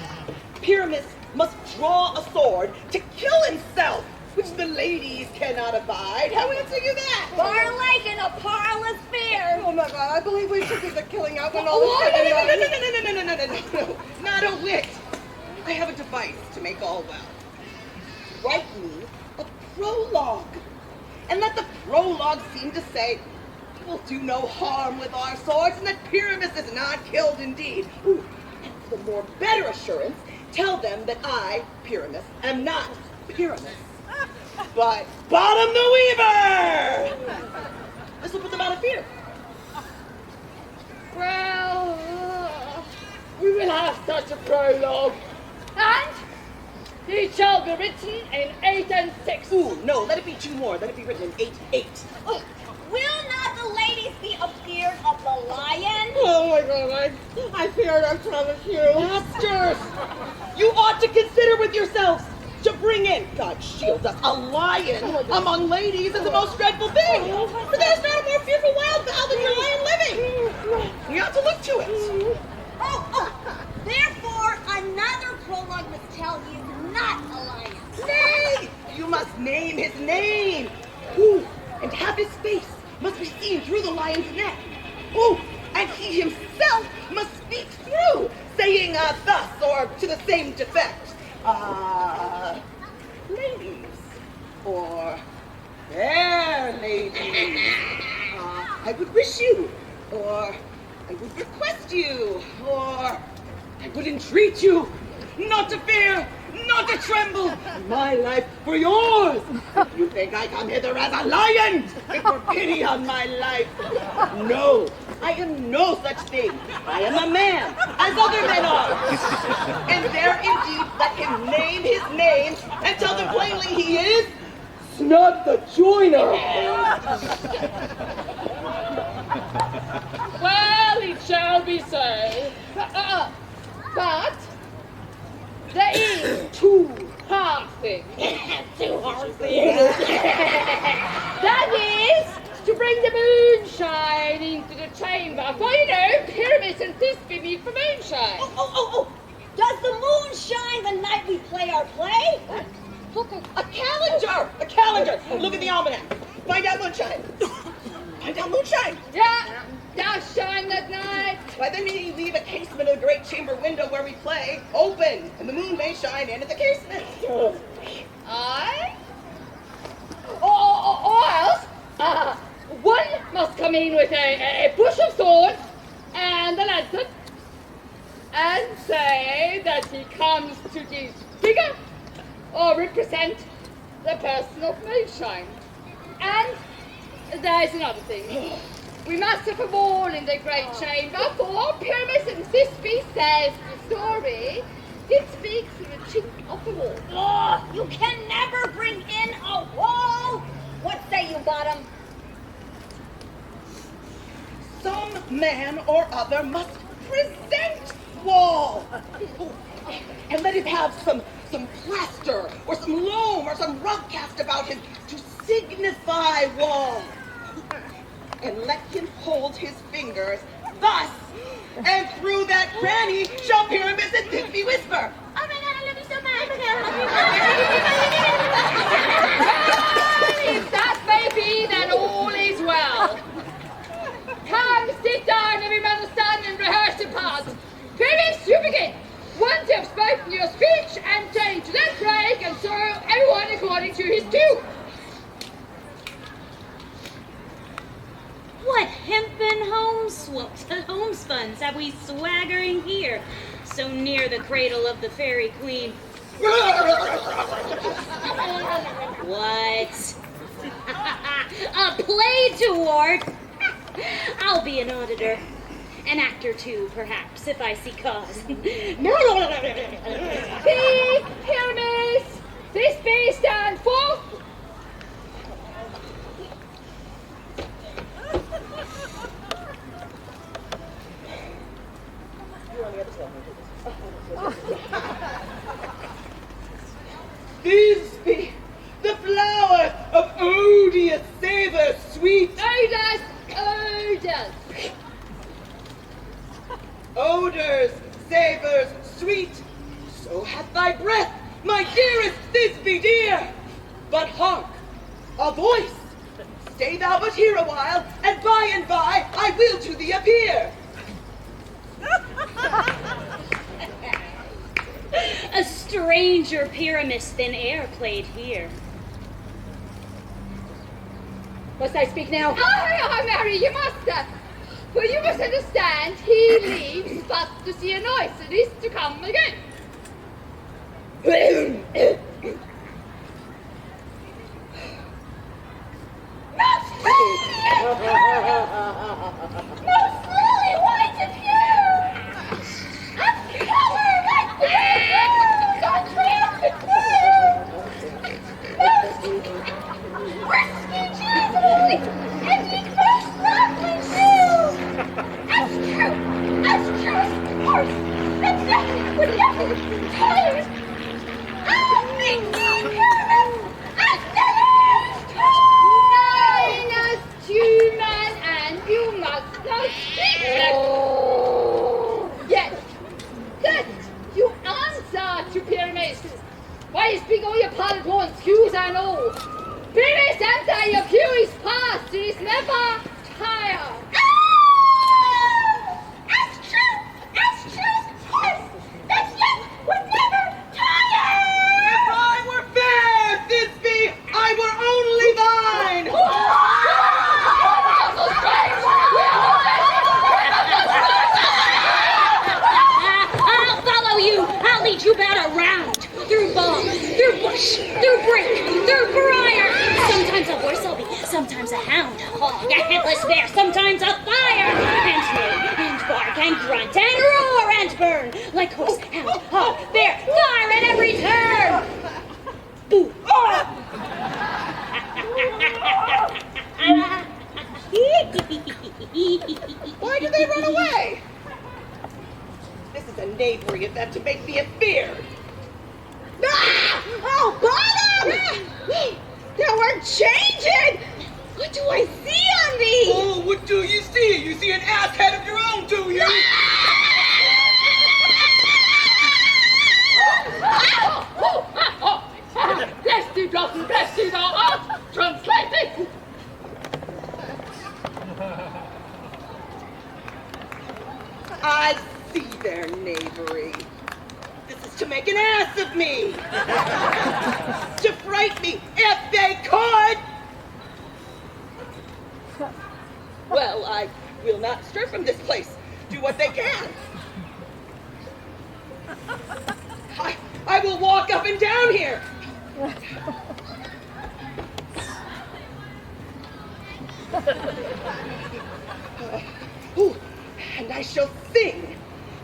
Pyramus must draw a sword to kill himself, which the ladies cannot abide. How answer you that? Bar like in a parlous fear. Oh my God! I believe we should do the killing out when all Oh, is said and done. no, not a whit. I have a device to make all well. Write me a prologue, and let the prologue seem to say, we'll do no harm with our swords, and that Pyramus is not killed indeed. Ooh, and for more better assurance, tell them that I, Pyramus, am not Pyramus, but Bottom the Weaver! This will put them out of fear. Well, we will have such a prologue. And it shall be written in 8 and 6. Ooh, no, let it be 2 more. Let it be written in 8. Oh, will not the ladies be afeard of the lion? Oh my God, I feared, I promise you. Masters, you ought to consider with yourselves to bring in, God shield us, a lion among ladies is the most dreadful thing. For there's not a more fearful wild fowl than your lion living. You have to look to it. Therefore, another prologue must tell he is not a lion. Nay, you must name his name. Ooh, and have his face must be seen through the lion's neck. Ooh, and he himself must speak through, saying thus or to the same defect. Ladies, or fair ladies, I would wish you, or I would request you, or I would entreat you not to fear, not to tremble, my life for yours. If you think I come hither as a lion, it were pity on my life. No, I am no such thing. I am a man, as other men are. And there indeed let him name his name, and tell them plainly he is Snug the Joiner. Well, it shall be so. But there is 2 hard things. 2 hard things. That is to bring the moonshine into the chamber. For you know, Pyramus and Thisbe need for moonshine. Oh. Does the moon shine the night we play our play? Look, a calendar! A calendar! Look at the almanac. Find out moonshine. Find out moonshine. Yeah, does shine that night. Why, then we leave a casement of the great chamber window where we play open, and the moon may shine in at the casement. Aye? Or else, one must come in with a bush of thorns and a lantern and say that he comes to disfigure or represent the person of moonshine. And there's another thing. We must have a wall in the great chamber, for Pyramus and Thisbe says the story did speak through a chink of the wall. Oh, you can never bring in a wall. What say you, Bottom? Some man or other must present wall. And let him have some plaster or some loam or some rug cast about him to signify wall. And let him hold his fingers thus, and through that cranny shall Pyramus and Thisbe whisper, Oh my God, I love you so much. If that may be, then all is well. Come, sit down, every man stand and rehearse your part. Pyramus, you begin. Once you have spoken your speech, and turn to that break, and so everyone according to his cue. What hempen homespuns have we swaggering here, so near the cradle of the fairy queen? What? A play toward? I'll be an auditor. An actor too, perhaps, if I see cause. Speak, Pyramus! This B stand for? Thisbe, the flower of odious savor sweet. Odors. Odors, savors, sweet. So hath thy breath, my dearest Thisbe dear. But hark, a voice. Stay thou but here a while, and by I will to thee appear. A stranger Pyramus than e'er played here. Must I speak now? Ah, Mary, you must. For you must understand, he leaves but to see a noise, and is to come again. Most lily white of hue, a it! And we most likely do! As true as course, that nothing would never be tired! I'll make thee Pyramus as never tired! As two-man, and you must not speak. Yes, good. You answer to Pyramus. Why speak all your part at once? Cues I know. Pyramus, answer your cue is past. It is never tired. As true as course, that yet would never tire! If I were fair, Thisbe, I were only thine! I'll follow you. I'll lead you about around. Through bog, through bush, through brake, through briar. Sometimes a horse I'll be, sometimes a hound, a hog, a headless bear, sometimes a fire. And neigh, and bark, and grunt, and roar, and burn. Like horse, hound, hog, bear, fire at every turn. Boo. Why do they run away? This is a knavery event to make me afeard. Ah! Oh, bottom! Now we're changing! What do I see on thee? Oh, what do you see? You see an ass head of your own, do you? Bless thee, blossom, bless thee, thou art translated. I see their knavery. This is to make an ass of me. To fright me if they could. Well, I will not stir from this place. Do what they can. I will walk up and down here. Ooh, and I shall sing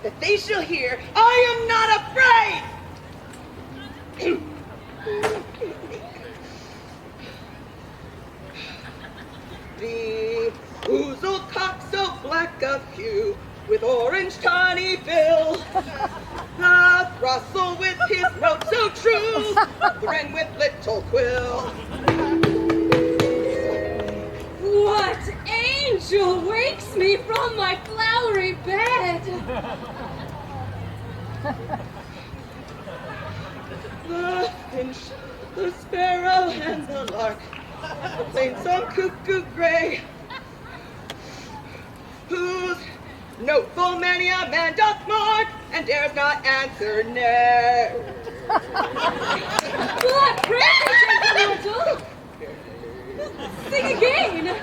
that they shall hear I am not afraid. The oozled cock so black of hue, with orange tawny bill, the throstle with his note so true, the wren with little quill. What angel wakes me from my flowery bed? The finch, the sparrow, and the lark, the plain-song cuckoo gray, whose note full many a man doth mark, and dares not answer nay. What praise, gentle mortal? Sing again.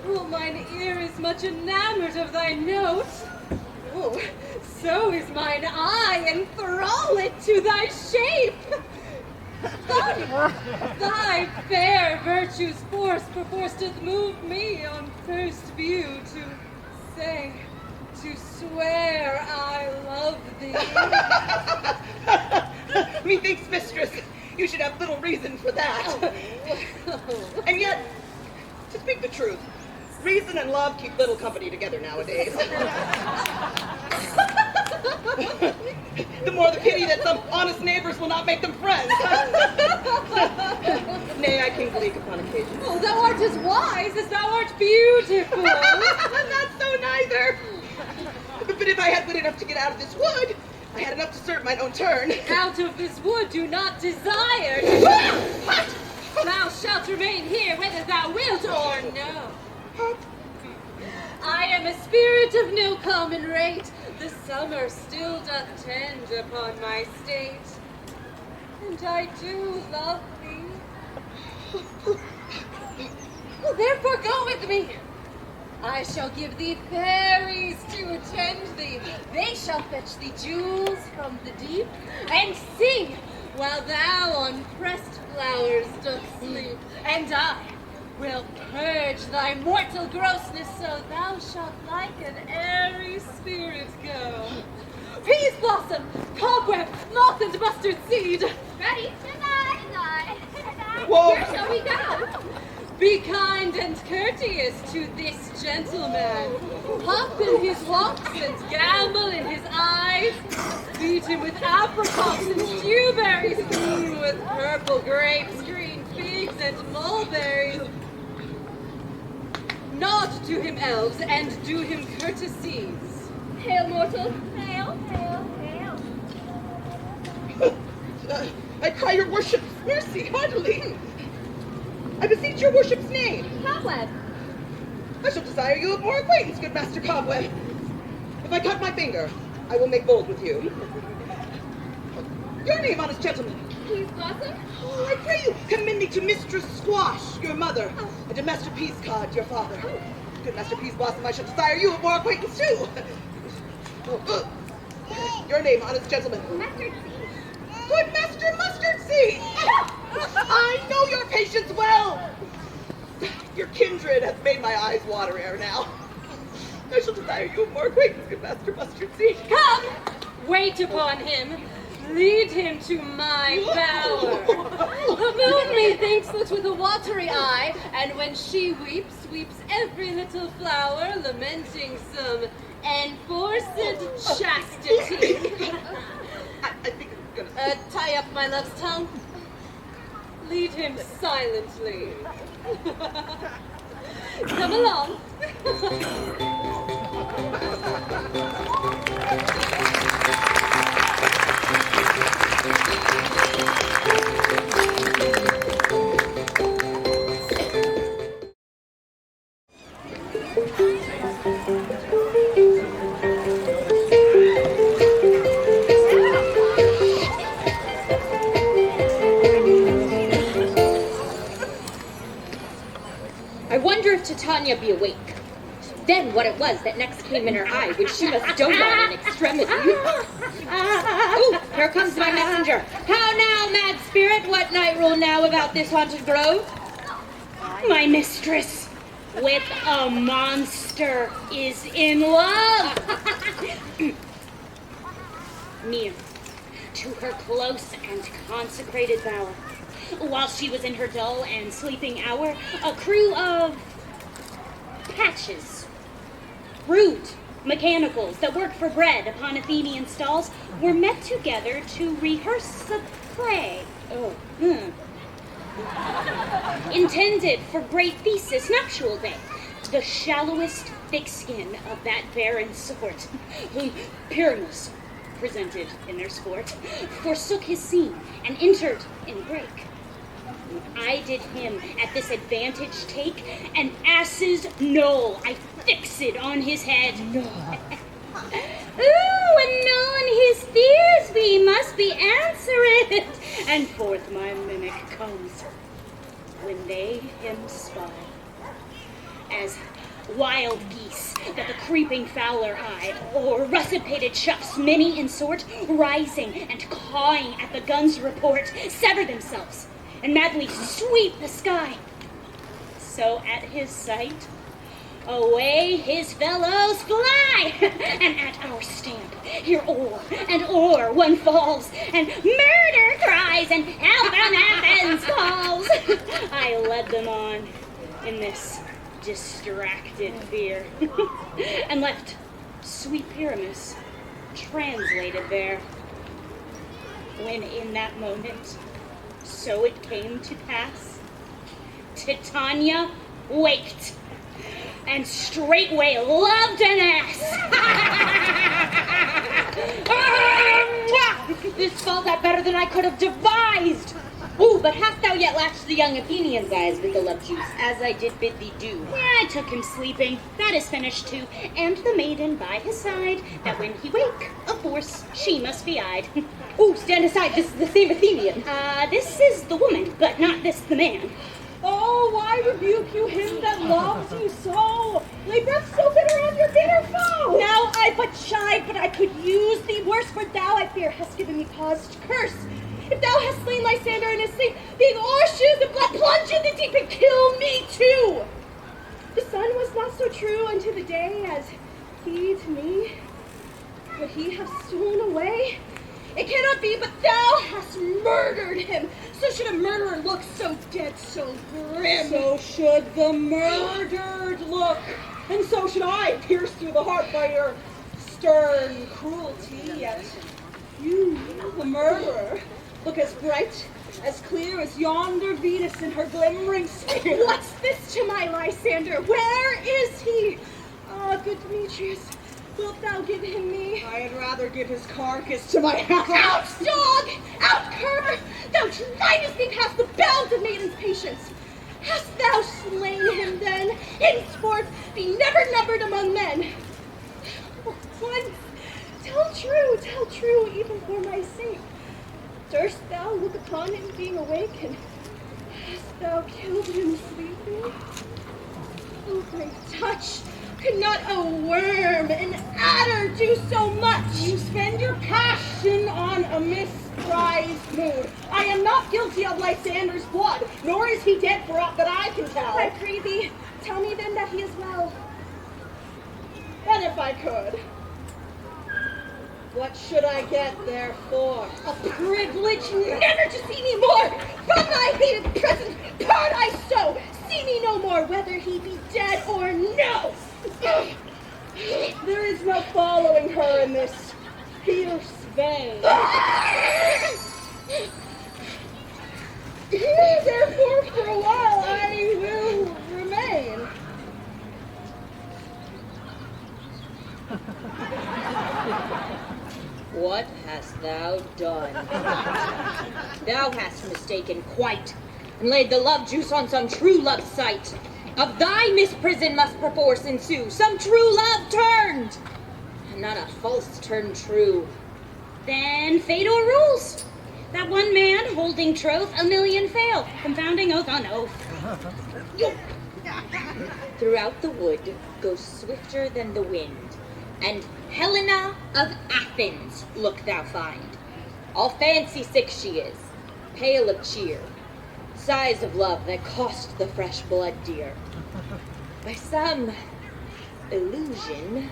Oh, mine ear is much enamored of thy note. Oh, so is mine eye enthralled to thy shape. Thy fair virtue's force perforce doth move me on first view to say, to swear I love thee. Methinks, mistress, you should have little reason for that. And yet, to speak the truth, reason and love keep little company together nowadays. The more the pity that some honest neighbors will not make them friends. Nay, I can gleek upon occasion. Oh, thou art as wise as thou art beautiful. Not so neither. But if I had wit enough to get out of this wood, I had enough to serve mine own turn. Out of this wood do not desire. What? Thou shalt remain here whether thou wilt or no. I am a spirit of no common rate. The summer still doth tend upon my state, and I do love thee. Well, therefore go with me. I shall give thee fairies to attend thee. They shall fetch thee jewels from the deep, and sing while thou on pressed flowers dost sleep. And I will purge thy mortal grossness, so thou shalt like an airy spirit go. Peas blossom, cobweb, moth, and mustard seed. Ready? Goodnight. Whoa. Where shall we go? Be kind and courteous to this gentleman. Hop in his walks and gamble in his eyes. Feed him with apricots and stewberries. With purple grapes, green figs, and mulberries. Nod to him, elves, and do him courtesies. Hail, mortal. Hail, hail, hail. I cry your worship's mercy heartily. I beseech your worship's name. Cobweb. I shall desire you of more acquaintance, good Master Cobweb. If I cut my finger, I will make bold with you. Your name, honest gentleman. Peas Blossom. Oh, I pray you, commend me to Mistress Squash, your mother, and to Master Peascod, your father. Good Master Peas Blossom, I shall desire you of more acquaintance too. Your name, honest gentleman. Mustard Seed. Good Master Mustard Seed! I know your patience well! Your kindred has made my eyes water ere now. I shall desire you more acquaintance, good Master Mustard Seed. Come! Wait upon him. Lead him to my bower. The moon, methinks, looks with a watery eye, and when she weeps, weeps every little flower, lamenting some enforced chastity. I think I'm gonna... Tie up my love's tongue. Lead him silently. Come along. I wonder if Titania be awake. Then what it was that next came in her eye, which she must dote on in extremity. Ooh, here comes my messenger. How now, mad spirit? What night rule now about this haunted grove? My mistress with a monster is in love. Near to her close and consecrated bower. While she was in her dull and sleeping hour, a crew of patches, rude mechanicals that worked for bread upon Athenian stalls were met together to rehearse a play. Intended for great thesis nuptial day, the shallowest thick skin of that barren sort, whom Pyramus presented in their sport, forsook his scene and entered in break. I did him at this advantage take an ass's knoll I fixed on his head. Ooh, and knowing his fears be must be answered. And forth my mimic comes when they him spy. As wild geese that the creeping fowler eye, or russet-pated chuffs, many in sort, rising and cawing at the gun's report, sever themselves and madly sweep the sky. So at his sight, away his fellows fly, and at our stamp, here o'er and o'er one falls, and murder cries, and help from Athens calls. I led them on in this distracted fear, and left sweet Pyramus translated there. When in that moment, so it came to pass, Titania waked, and straightway loved an ass. This falls out better than I could have devised. Ooh, but hast thou yet latched the young Athenian's eyes with the love juice, as I did bid thee do? Yeah, I took him sleeping. That is finished too. And the maiden by his side, that when he wake, of force, she must be eyed. Ooh, stand aside, this is the same Athenian. This is the woman, but not this the man. Oh, why rebuke you him that loves you so? Lay breath so bitter on your bitter foe. Now I but chide, but I could use thee worse, for thou, I fear, hast given me cause to curse. If thou hast slain Lysander in his sleep, being o'ershoes and blood, plunge in the deep and kill me too. The sun was not so true unto the day as he to me. Could he have stolen away? It cannot be, but thou hast murdered him. So should a murderer look so dead, so grim. So should the murdered look, and so should I, pierced through the heart by your stern cruelty. Yet you, the murderer, look as bright, as clear as yonder Venus in her glimmering sphere. What's this to my Lysander? Where is he? Ah, good Demetrius, wilt thou give him me? I had rather give his carcass to my house. Out, dog! Out, cur! Thou drivest me past the bounds of maiden's patience. Hast thou slain him then? Henceforth be never numbered among men. For once, tell true, even for my sake. Durst thou look upon him being awake, and hast thou killed him sleeping? Oh, great touch! Could not a worm, an adder, do so much? You spend your passion on a misprized mood. I am not guilty of Lysander's blood, nor is he dead for aught that I can tell. I pray thee, tell me then that he is well. And if I could, what should I get therefore? A privilege never to see me more! From thy hated presence, part I so! See me no more, whether he be dead or no! There is no following her in this fierce vein. Therefore, for a while, I will remain. What hast thou done? Thou hast mistaken quite, and laid the love juice on some true love's sight. Of thy misprison must perforce ensue some true love turned, and not a false turned true. Then fate o'errules. That one man holding troth, a million fail, confounding oath on oath. Throughout the wood goes swifter than the wind, and Helena of Athens look thou find. All fancy sick she is, pale of cheer, sighs of love that cost the fresh blood dear. By some illusion,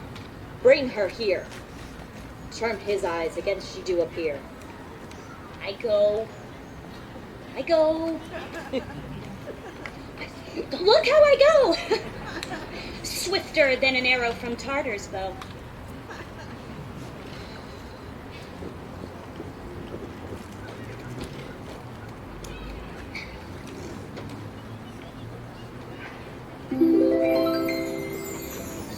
bring her here. Charm his eyes against she do appear. I go. Look how I go! Swifter than an arrow from Tartar's bow.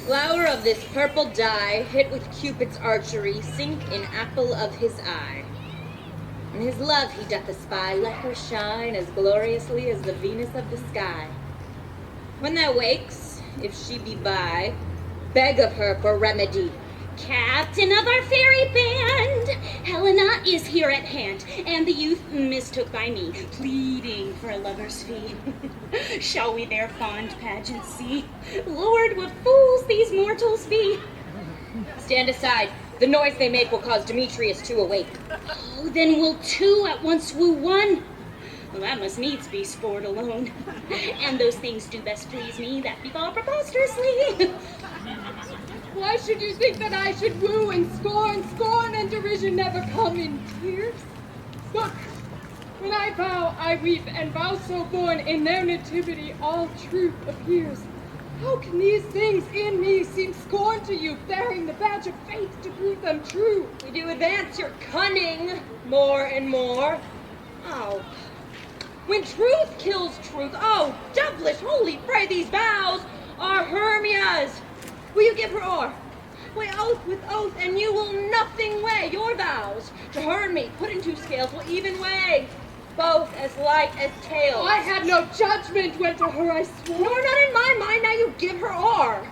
Flower of this purple dye, hit with Cupid's archery, sink in apple of his eye. In his love he doth espy, let her shine as gloriously as the Venus of the sky. When thou wakes, if she be by, beg of her for remedy. Captain of our fairy band, Helena is here at hand, and the youth mistook by me, pleading for a lover's fee. Shall we their fond pageant see? Lord, what fools these mortals be! Stand aside. The noise they make will cause Demetrius to awake. Oh, then will two at once woo one? Well, that must needs be sport alone. And those things do best please me that befall preposterously. Why should you think that I should woo and scorn? Scorn and derision never come in tears. Look, when I vow, I weep, and vows so born in their nativity all truth appears. How can these things in me seem scorn to you, bearing the badge of faith to prove them true? We do advance your cunning more and more. Oh, when truth kills truth, oh, devilish holy fray, these vows are Hermia's. Will you give her o'er? Weigh oath with oath, and you will nothing weigh. Your vows to her and me, put in two scales, will even weigh, both as light as tails. I had no judgment when to her I swore. Nor not in my mind, now you give her o'er.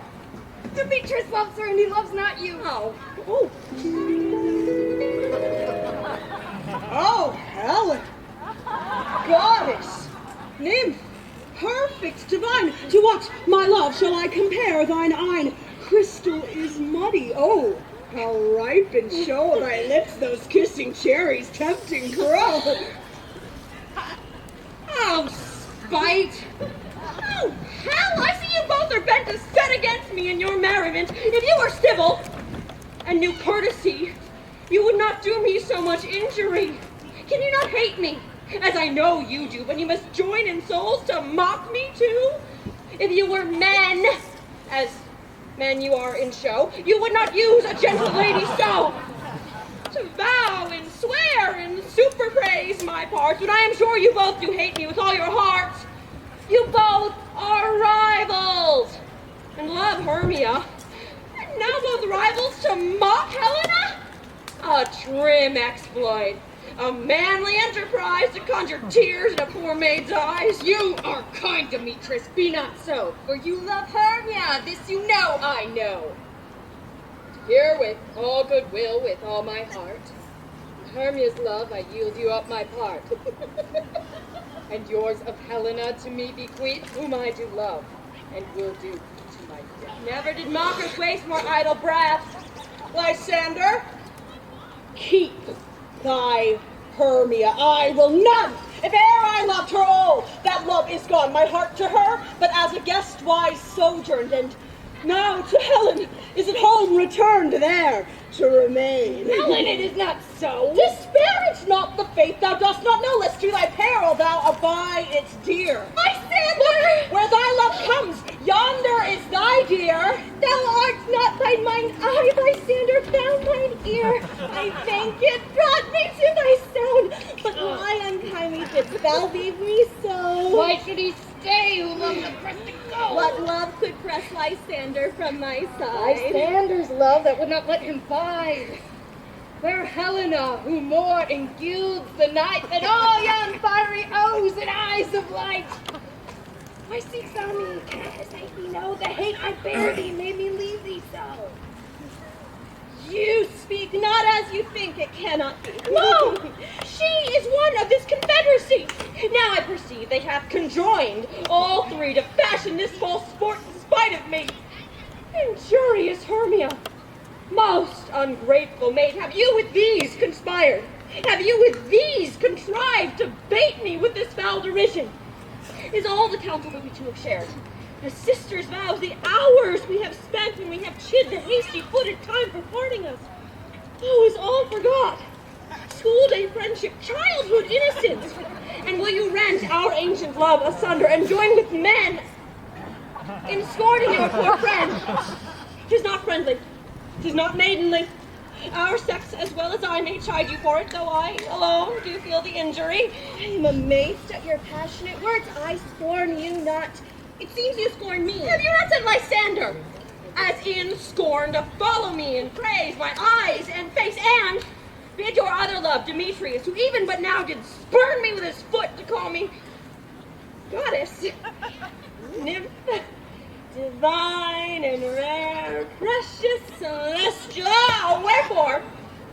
Demetrius loves her, and he loves not you. Oh, oh. Oh, Helen! Goddess! Nymph! Perfect, divine! To what, my love, shall I compare thine eyne? Crystal is muddy. Oh, how ripe and show thy lips, those kissing cherries, tempting grow. Oh, spite! Oh, hell! I see you both are bent to set against me in your merriment. If you were civil and knew courtesy, you would not do me so much injury. Can you not hate me? as I know you do, when you must join in souls to mock me too? If you were men, as men you are in show, you would not use a gentle lady so. To vow and swear and super praise my parts, when I am sure you both do hate me with all your hearts. You both are rivals, and love Hermia. And now both rivals to mock Helena? A trim exploit. A manly enterprise to conjure tears in a poor maid's eyes. You are kind, Demetrius, be not so, for you love Hermia, this you know I know. Here with all goodwill, with all my heart, in Hermia's love I yield you up my part. And yours of Helena to me bequeath, whom I do love, and will do to my death. Never did mockers waste more idle breath. Lysander, keep thy Hermia. I will none. If e'er I loved her all, that love is gone. My heart to her, but as a guest wise sojourned, and now to Helen is at home returned there to remain. Helen, it is not so. Disparage not the faith thou dost not know, lest to thy peril thou abide its dear. Lysander, where thy love comes, yonder is thy dear. Thou art not by mine eye, Lysander, thou mine ear. I thank it brought me to thy sound, but why unkindly didst thou leave me so? Why should he stay who loves the press to go? What love could press Lysander from my side? Lysander's love that would not let him bide. Where Helena, who more engilds the night than all yon fiery O's and eyes of light. Why seekst thou me, as I thee know the hate I bear thee made me leave thee so? You speak not as you think, it cannot be. Lo! She is one of this confederacy. Now I perceive they have conjoined, all three, to fashion this false sport in spite of me. Injurious Hermia, most ungrateful maid, have you with these conspired? Have you with these contrived to bait me with this foul derision? Is all the counsel that we two have shared, the sisters' vows, the hours we have spent when we have chid the hasty-footed time for parting us, oh, is all forgot? School-day friendship, childhood innocence, and will you rend our ancient love asunder and join with men in scorning your poor friend? 'Tis not friendly, 'tis not maidenly. Our sex, as well as I, may chide you for it, though I alone do feel the injury. I am amazed at your passionate words. I scorn you not. It seems you scorn me. Have you not said Lysander? As in scorn to follow me and praise my eyes and face, and bid your other love, Demetrius, who even but now did spurn me with his foot to call me goddess, nymph, divine and rare, precious, celestial. Ah, wherefore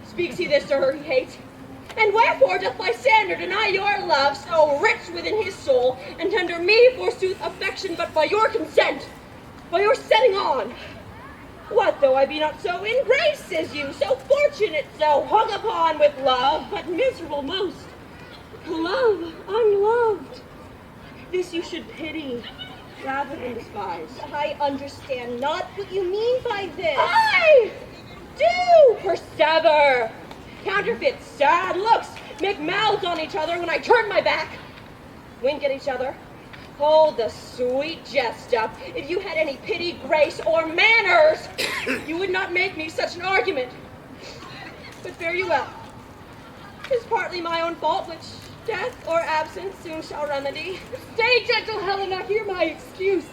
speaks he this to her he hates? And wherefore doth Lysander deny your love so rich within his soul, and tender me, forsooth, affection but by your consent, by your setting on? What though I be not so in grace as you, so fortunate, so hung upon with love, but miserable most, to love unloved? This you should pity rather than despise. I understand not what you mean by this. I do persever. Counterfeit sad looks, make mouths on each other when I turn my back, wink at each other. Hold the sweet jest up. If you had any pity, grace, or manners, you would not make me such an argument. But fare you well. 'Tis partly my own fault, which death or absence soon shall remedy. Stay, gentle Helena, hear my excuse.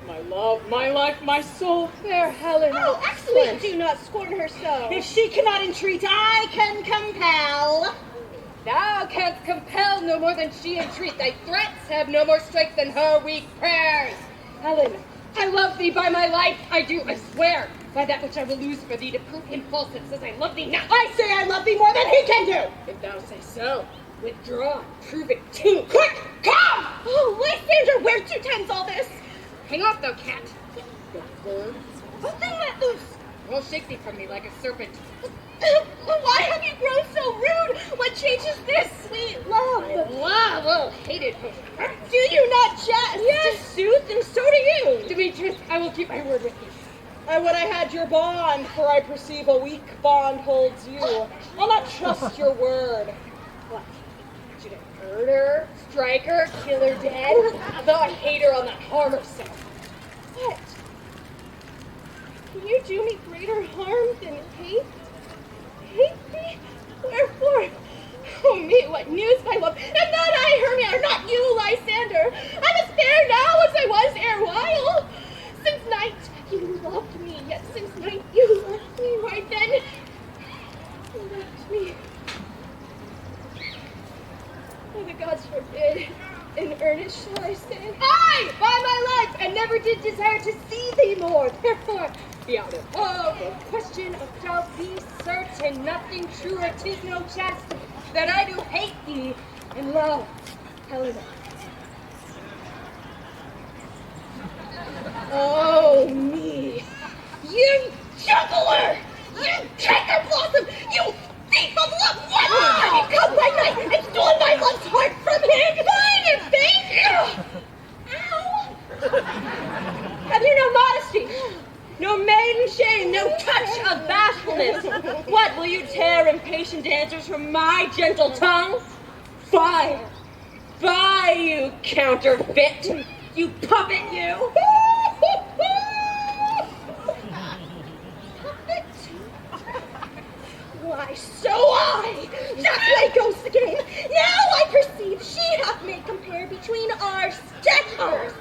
My love, my life, my soul, fair Helena. Oh, excellent! Do not scorn her so. If she cannot entreat, I can compel. Thou canst compel no more than she entreat. Thy threats have no more strength than her weak prayers. Helen, I love thee by my life, I do, I swear, by that which I will lose for thee to prove him false that says I love thee not. I say I love thee more than he can do. If thou say so, withdraw, prove it too. Quick, come! Oh, Lysander, where's 2 times all this? Hang off, thou cat. What thing let loose? I'll shake thee from me like a serpent. Why have you grown so rude? What changes this sweet love? Love, oh, hated. Do you not jest? Yes, sooth, and so do you. Demetrius, I will keep my word with thee. I would I had your bond, for I perceive a weak bond holds you. I'll not trust your word. What? You didn't Murder, strike her, kill her dead. Though I hate her, I'll not harm her so. What? Can you do me greater harm than hate? Hate me? Wherefore? Oh me, what news, my love? Am not I, Hermia, or not you, Lysander? I'm as fair now as I was erewhile. Since night you loved me, yet since night you left me, right then you left me. Oh, the gods forbid. In earnest shall I say? I, by my life, and never did desire to see thee more. Therefore, be out of hope, or question of doubt, be certain nothing truer, 'tis no jest, that I do hate thee and love Helena. Oh, me. You juggler! You canker blossom! You thief of love! What? Have you come by night and stolen my love's heart from him? Mine and faith! Ow! Have you no modesty? No maiden shame, no touch of bashfulness? What, will you tear impatient answers from my gentle tongue? Fie! Fie, you counterfeit! You puppet, you! Puppet? Why, so I! That way goes the game! Now I perceive she hath made compare between our statures.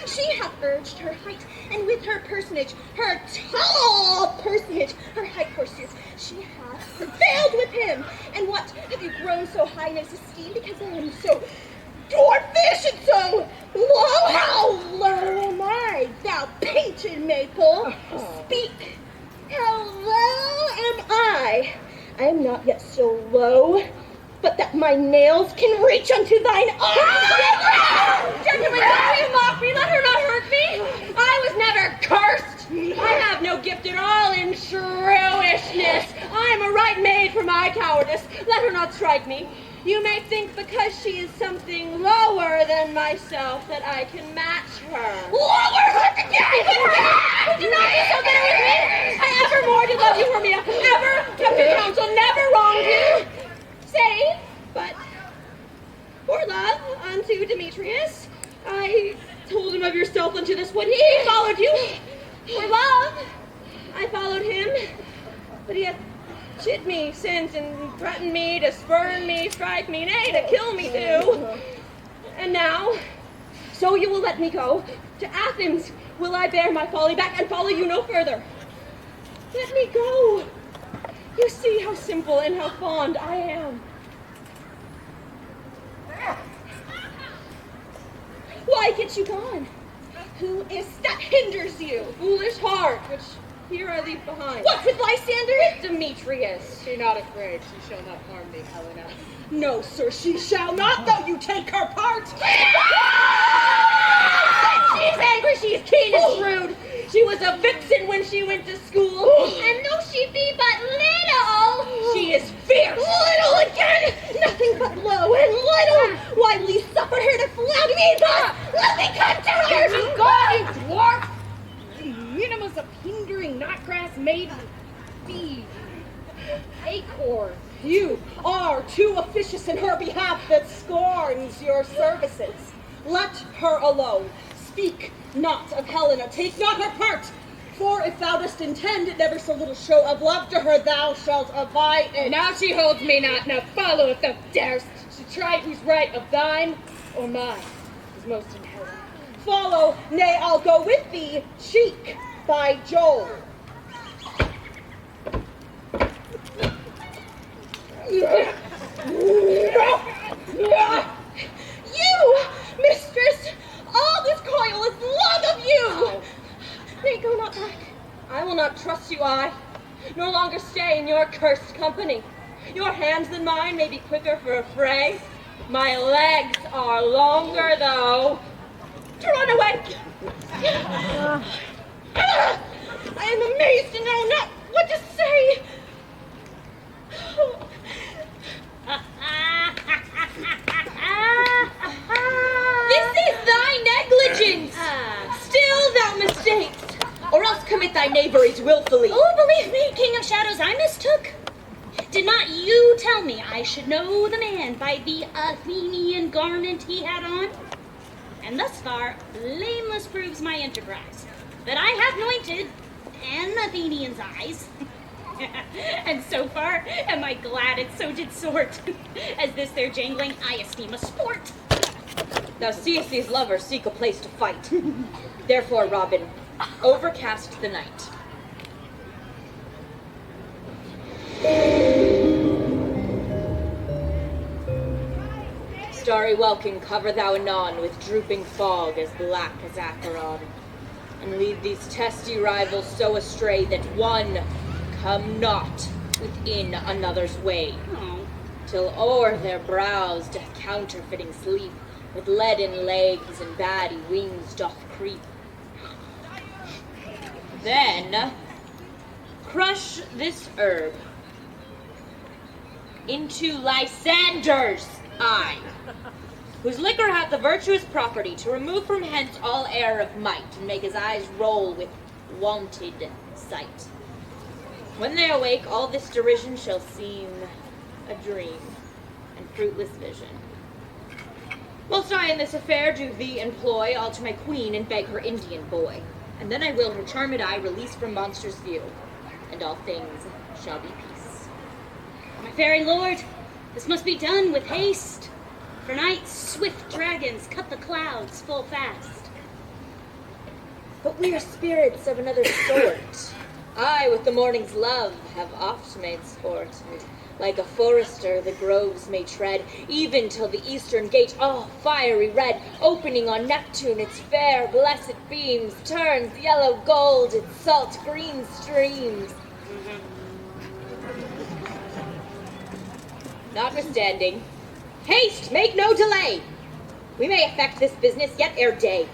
She hath urged her height, and with her personage, her tall personage, her height forsooth, she hath prevailed with him. And what, have you grown so high in his esteem because I am so dwarfish and so low? How low am I, thou painted maple? Speak. How low am I? I am not yet so low, but that my nails can reach unto thine arms. Gentlemen, don't you mock me? Let her not hurt me. I was never cursed. I have no gift at all in shrewishness. I am a right maid for my cowardice. Let her not strike me. You may think because she is something lower than myself that I can match her. Lower her to death! Do not be so bitter with me. I ever more did love you, Romeo. Ever kept your counsel, never wronged you. Say, but for love unto Demetrius, I told him of yourself unto this wood. He followed you. For love, I followed him, but he hath chid me since and threatened me to spurn me, strike me, nay, to kill me too. And now, so you will let me go. To Athens will I bear my folly back and follow you no further. Let me go. You see how simple and how fond I am. Why get you gone? Who is that hinders you? Foolish heart, which here I leave behind. What, with Lysander? Demetrius. Be not afraid, she shall not harm thee, Helena. No, sir, she shall not, though you take her part. She's angry, she's keen and shrewd. She was a vixen when she went to school. And though she be but little, She is fierce. little again, nothing but low and little. Why will you suffer her to flout me thus? Let me come to her. Be gone, you dwarf! The minimus of hindering knotgrass maiden, be acorn. You are too officious in her behalf that scorns your services. Let her alone. Speak not of Helena, take not her part. For if thou dost intend never so little show of love to her, thou shalt abide it. Now she holds me not, now follow if thou darest. To try who's right of thine or mine is most in Helen. Follow, nay, I'll go with thee, cheek by Joel. You, mistress, all this coil is long of you. Nay, go not back. I will not trust you, I. No longer stay in your cursed company. Your hands than mine may be quicker for a fray. My legs are longer, though. To run away. I am amazed and know not what to say. This is thy negligence. Still thou mistakes, or else commit thy knaveries willfully. Oh, believe me, King of Shadows, I mistook. Did not you tell me I should know the man by the Athenian garment he had on? And thus far, blameless proves my enterprise, that I have anointed an Athenian's eyes. And so far, am I glad it so did sort, as this their jangling I esteem a sport. Thou seest these lovers seek a place to fight. Therefore, Robin, overcast the night. Starry welkin cover thou anon with drooping fog as black as Acheron, and lead these testy rivals so astray that one come not within another's way, till o'er their brows doth counterfeiting sleep, with leaden legs and baddy wings doth creep. Then crush this herb into Lysander's eye, whose liquor hath the virtuous property to remove from hence all air of might, and make his eyes roll with wonted sight. When they awake, all this derision shall seem a dream and fruitless vision. Whilst I in this affair do thee employ, I'll to my queen and beg her Indian boy, and then I will her charmed eye release from monsters' view, and all things shall be peace. My fairy lord, this must be done with haste, for night's swift dragons cut the clouds full fast. But we are spirits of another sort. I, with the morning's love, have oft made sport, and like a forester the groves may tread, even till the eastern gate, all fiery red, opening on Neptune its fair, blessed beams, turns yellow gold its salt green streams. Notwithstanding, haste, make no delay. We may effect this business yet ere day.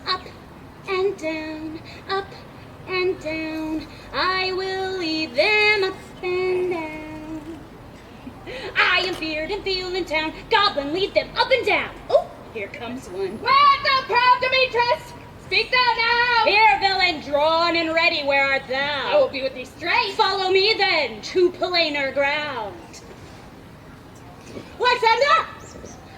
Up and down, up and down, I will lead them up and down. I am feared and feel in town, goblin lead them up and down. Oh, here comes one. Where thou proud Demetrius? Speak thou now! Here, villain, drawn and ready, where art thou? I will be with thee straight. Follow me then to plainer ground. Lysander!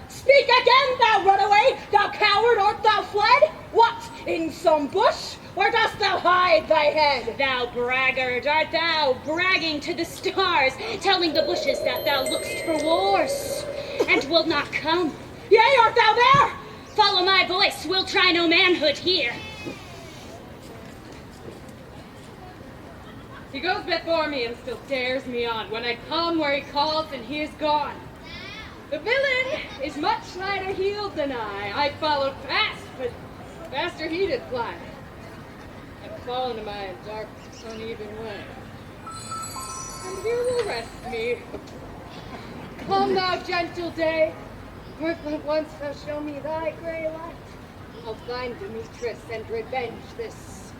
Speak again, thou runaway! Thou coward, art thou fled? What, in some bush? Where dost thou hide thy head? Thou braggart, art thou bragging to the stars, telling the bushes that thou look'st for wars, and wilt not come? Yea, art thou there? Follow my voice, we'll try no manhood here. He goes before me and still stares me on. When I come where he calls and he is gone. The villain is much lighter heeled than I followed fast, but faster he did fly. I've fallen to my dark, uneven way. And here will rest me. Come thou, gentle day, where but once thou show me thy grey light. I'll find Demetrius and revenge this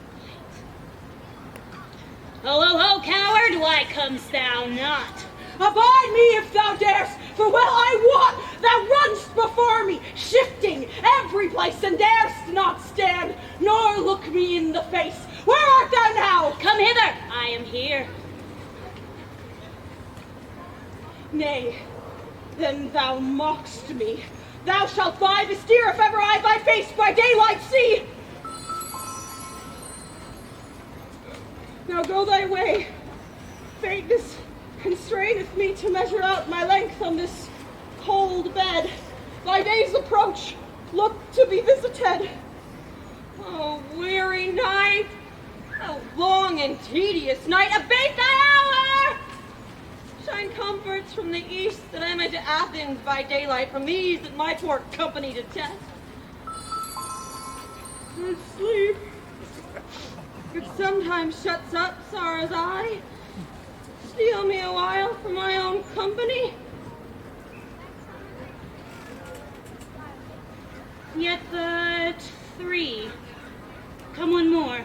Ho, ho, ho, coward, why comest thou not? Abide me if thou darest, for well I wot thou runn'st before me, shifting every place, and darest not stand, nor look me in the face. Where art thou now? Come hither, I am here. Nay, then thou mock'st me. Thou shalt buy the steer if ever I thy face by daylight see. Now go thy way. Faintness constraineth me to measure out my length on this cold bed. Thy day's approach, look to be visited. Oh, weary night, oh, long and tedious night, abate thy hour! Shine comforts from the east, that I may to Athens by daylight, from these that my poor company detest. And sleep, which sometimes shuts up sorrow's eye, steal me a while from my own company. Yet but 3. Come one more.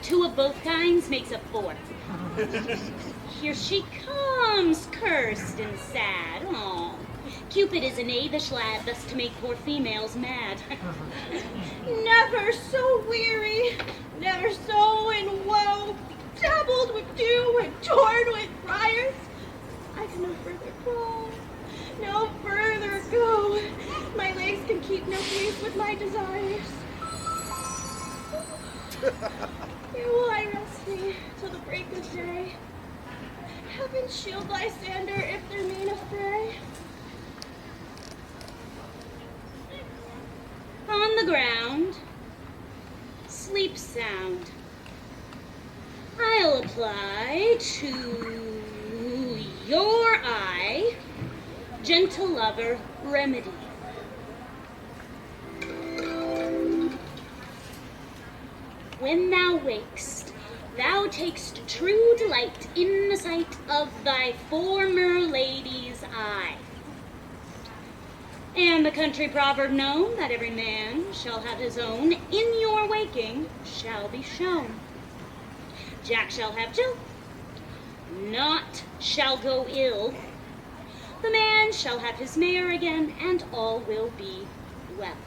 2 of both kinds makes a 4. Here she comes, cursed and sad. Oh, Cupid is a knavish lad, thus to make poor females mad. Never so weary, never so in woe, dabbled with dew and torn with briars. I can no further go, no further go. My legs can keep no pace with my desires. Here will I rest me till the break of day. Heaven shield bystander if there mean a fray. On the ground, sleep sound. I'll apply to your eye, gentle lover, remedy. When thou wakest, thou takest true delight in the sight of thy former lady's eye. And the country proverb known that every man shall have his own, in your waking shall be shown. Jack shall have Jill, naught shall go ill. The man shall have his mare again, and all will be well.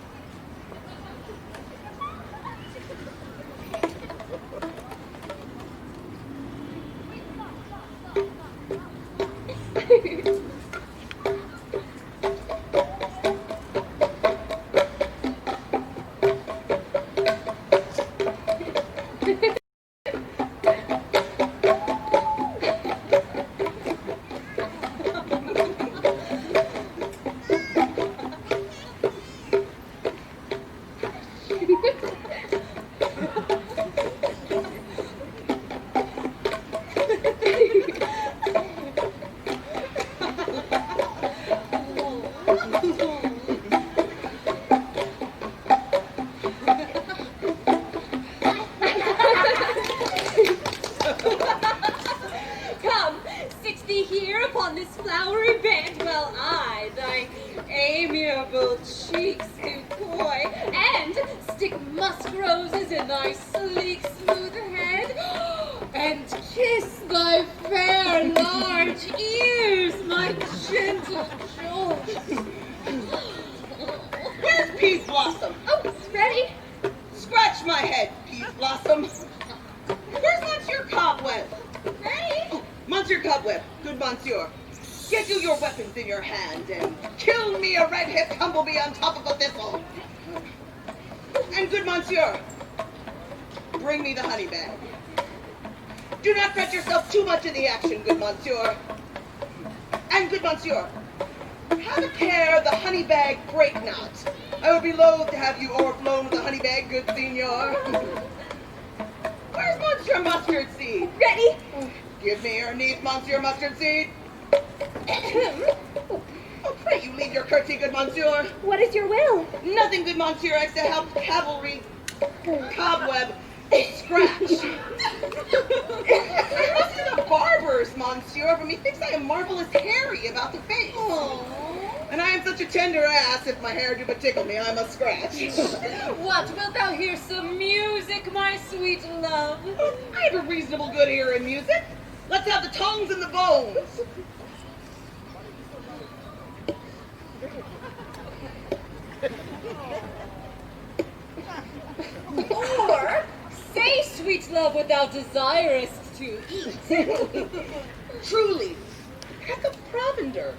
Have a care the honey bag break not. I would be loath to have you overflown with a honey bag, good signor. Where's Monsieur Mustard Seed? Ready? Give me your neat Monsieur Mustard Seed. Oh, pray you leave your curtsy, good Monsieur. What is your will? Nothing, good Monsieur, except to help cavalry cobweb scratch. I must to the barber's, Monsieur, for methinks I am marvelous hairy about the face. Aww. And I am such a tender ass, if my hair do but tickle me, I must scratch. What, wilt thou hear some music, my sweet love? I have a reasonable good ear in music. Let's have the tongues and the bones. Or, say, sweet love, what thou desirest to eat. Truly, peck of provender.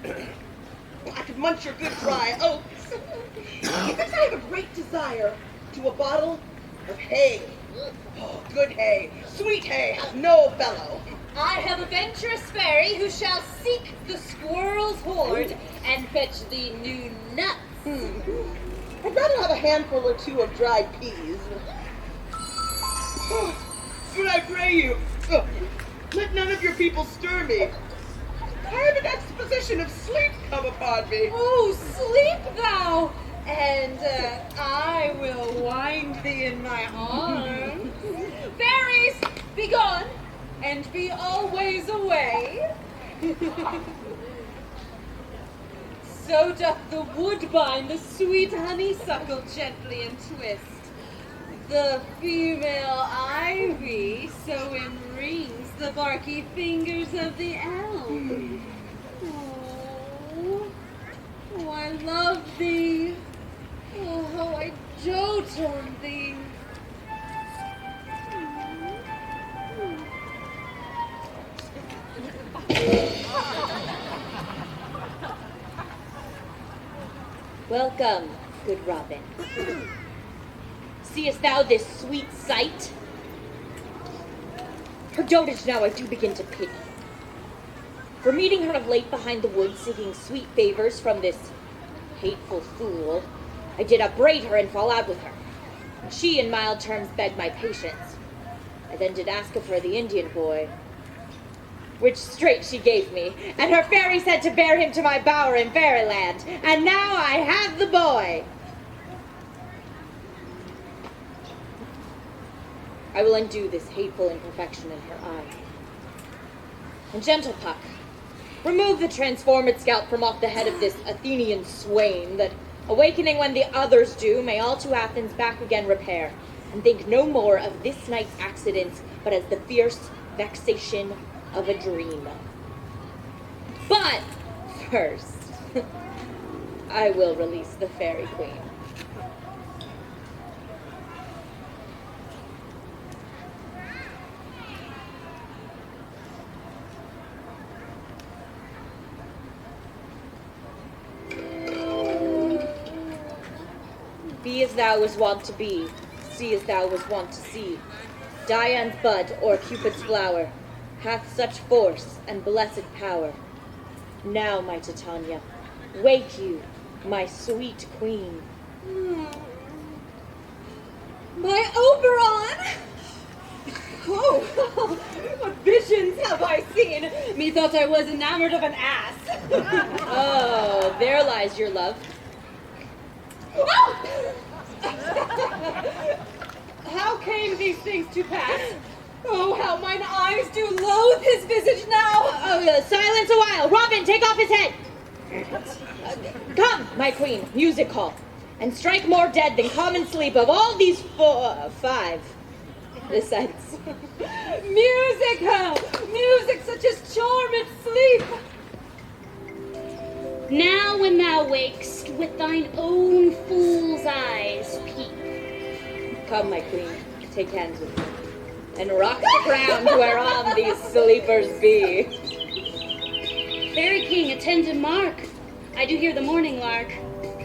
I could munch your good dry oats. Because I have a great desire to a bottle of hay. Oh, good hay. Sweet hay has no bellow. I have a venturous fairy who shall seek the squirrel's hoard and fetch thee new nuts. I'd rather have a handful or two of dried peas. But I pray you, let none of your people stir me. I have an exposition of sleep come upon me. Oh, sleep thou, and I will wind thee in my arms. Fairies, be gone, and be always away. So doth the woodbine the sweet honeysuckle gently entwist. The female ivy so enrings the barky fingers of the elm. Oh, love thee. Oh, how I dote on thee. Welcome, good Robin. Seest thou this sweet sight? Her dotage now I do begin to pity. For meeting her of late behind the woods, seeking sweet favors from this hateful fool, I did upbraid her and fall out with her. And she in mild terms begged my patience. I then did ask of her the Indian boy, which straight she gave me, and her fairy said to bear him to my bower in Fairyland, and now I have the boy. I will undo this hateful imperfection in her eye. And gentle Puck, remove the transformed scalp from off the head of this Athenian swain, that, awakening when the others do, may all to Athens back again repair, and think no more of this night's accidents, but as the fierce vexation of a dream. But first, I will release the fairy queen. Be as thou was wont to be, see as thou was wont to see. Dian's bud or Cupid's flower hath such force and blessed power. Now, my Titania, wake you, my sweet queen. My Oberon! Oh, what visions have I seen? Methought I was enamored of an ass. Oh, there lies your love. How came these things to pass? Oh, how mine eyes do loathe his visage now! Oh, silence a while. Robin, take off his head. Come, my queen, music hall, and strike more dead than common sleep of all these 5. Besides. Music hall! Music such as charm and sleep! Now when thou wakest, with thine own fool's eyes peep. Come, my queen, take hands with me, and rock the ground whereon these sleepers be. Fairy king, attend and mark. I do hear the morning lark.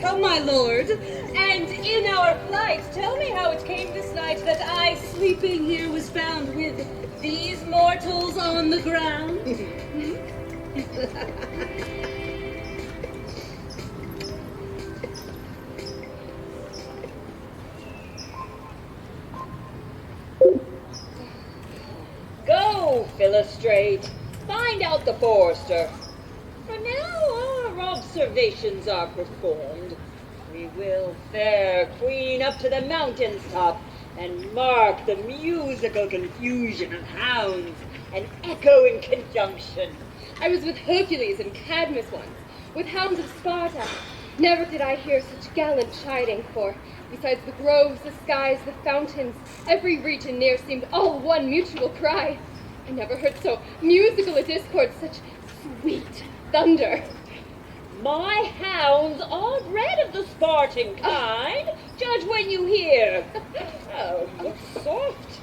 Come, my lord, and in our flight, tell me how it came this night that I, sleeping here, was found with these mortals on the ground. Go, Philostrate, find out the forester. For now our observations are performed. We will fare queen up to the mountain's top and mark the musical confusion of hounds and echoing conjunction. I was with Hercules and Cadmus once, with hounds of Sparta. Never did I hear such gallant chiding, for besides the groves, the skies, the fountains, every region near seemed all one mutual cry. I never heard so musical a discord, such sweet thunder. My hounds are bred of the Spartan kind. Judge when you hear. Oh, what soft.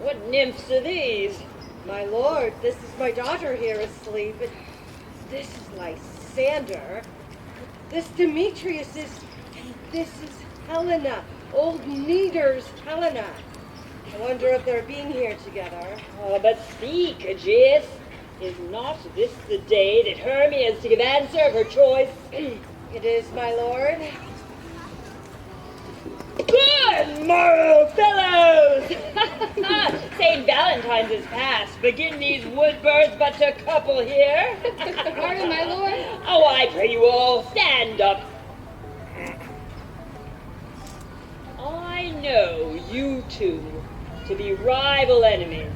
What nymphs are these? My lord, this is my daughter here asleep. This is Lysander. This Demetrius is... This is Helena. Old Neater's Helena. I wonder if they're being here together. Oh, but speak, Aegeus. Is not this the day that Hermia is to give answer of her choice? It is, my lord. Good morrow, fellows! St. Valentine's is past. Begin these wood birds but to couple here? Pardon, my lord. Oh, I pray you all, stand up. I know you two to be rival enemies.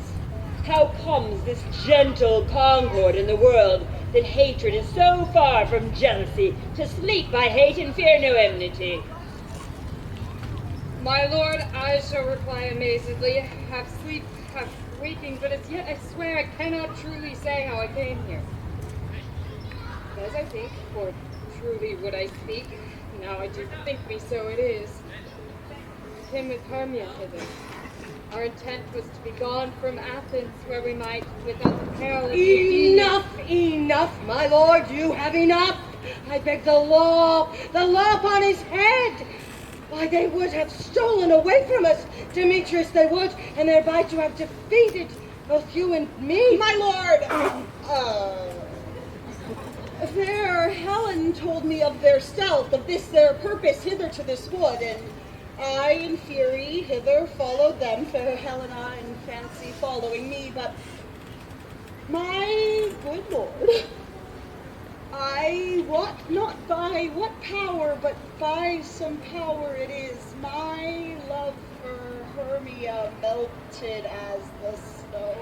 How comes this gentle concord in the world that hatred is so far from jealousy, to sleep by hate and fear no enmity? My lord, I shall reply amazedly, half sleep, half waking, but as yet I swear I cannot truly say how I came here. as I think, for truly would I speak, now I do think me so it is. Him with Hermia hither. Our intent was to be gone from Athens, where we might, without the peril of Enough, my lord, you have enough. I beg the law upon his head. Why, they would have stolen away from us, Demetrius they would, and thereby to have defeated both you and me. My lord! Fair Helen told me of their stealth, of this their purpose hither to this wood, and I in fury hither followed them, fair Helena in fancy following me, but my good lord, I wot not by what power, but by some power it is, my love for Hermia melted as the snow.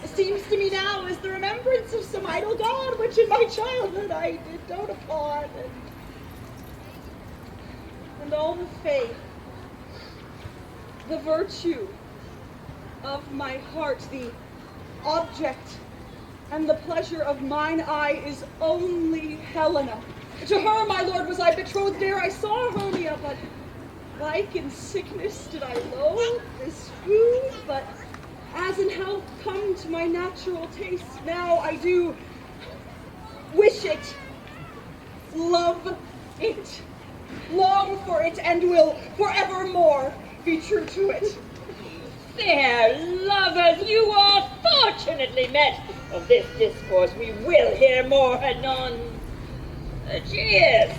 It seems to me now as the remembrance of some idol god, which in my childhood I did dote upon, and all the faith, the virtue of my heart, the object and the pleasure of mine eye is only Helena. To her, my lord, was I betrothed ere I saw Hermia, but like in sickness did I loathe this food, but as in health come to my natural taste, now I do wish it, love it, long for it, and will forevermore be true to it. Fair lovers, you are fortunately met. Of this discourse we will hear more anon. Cheers.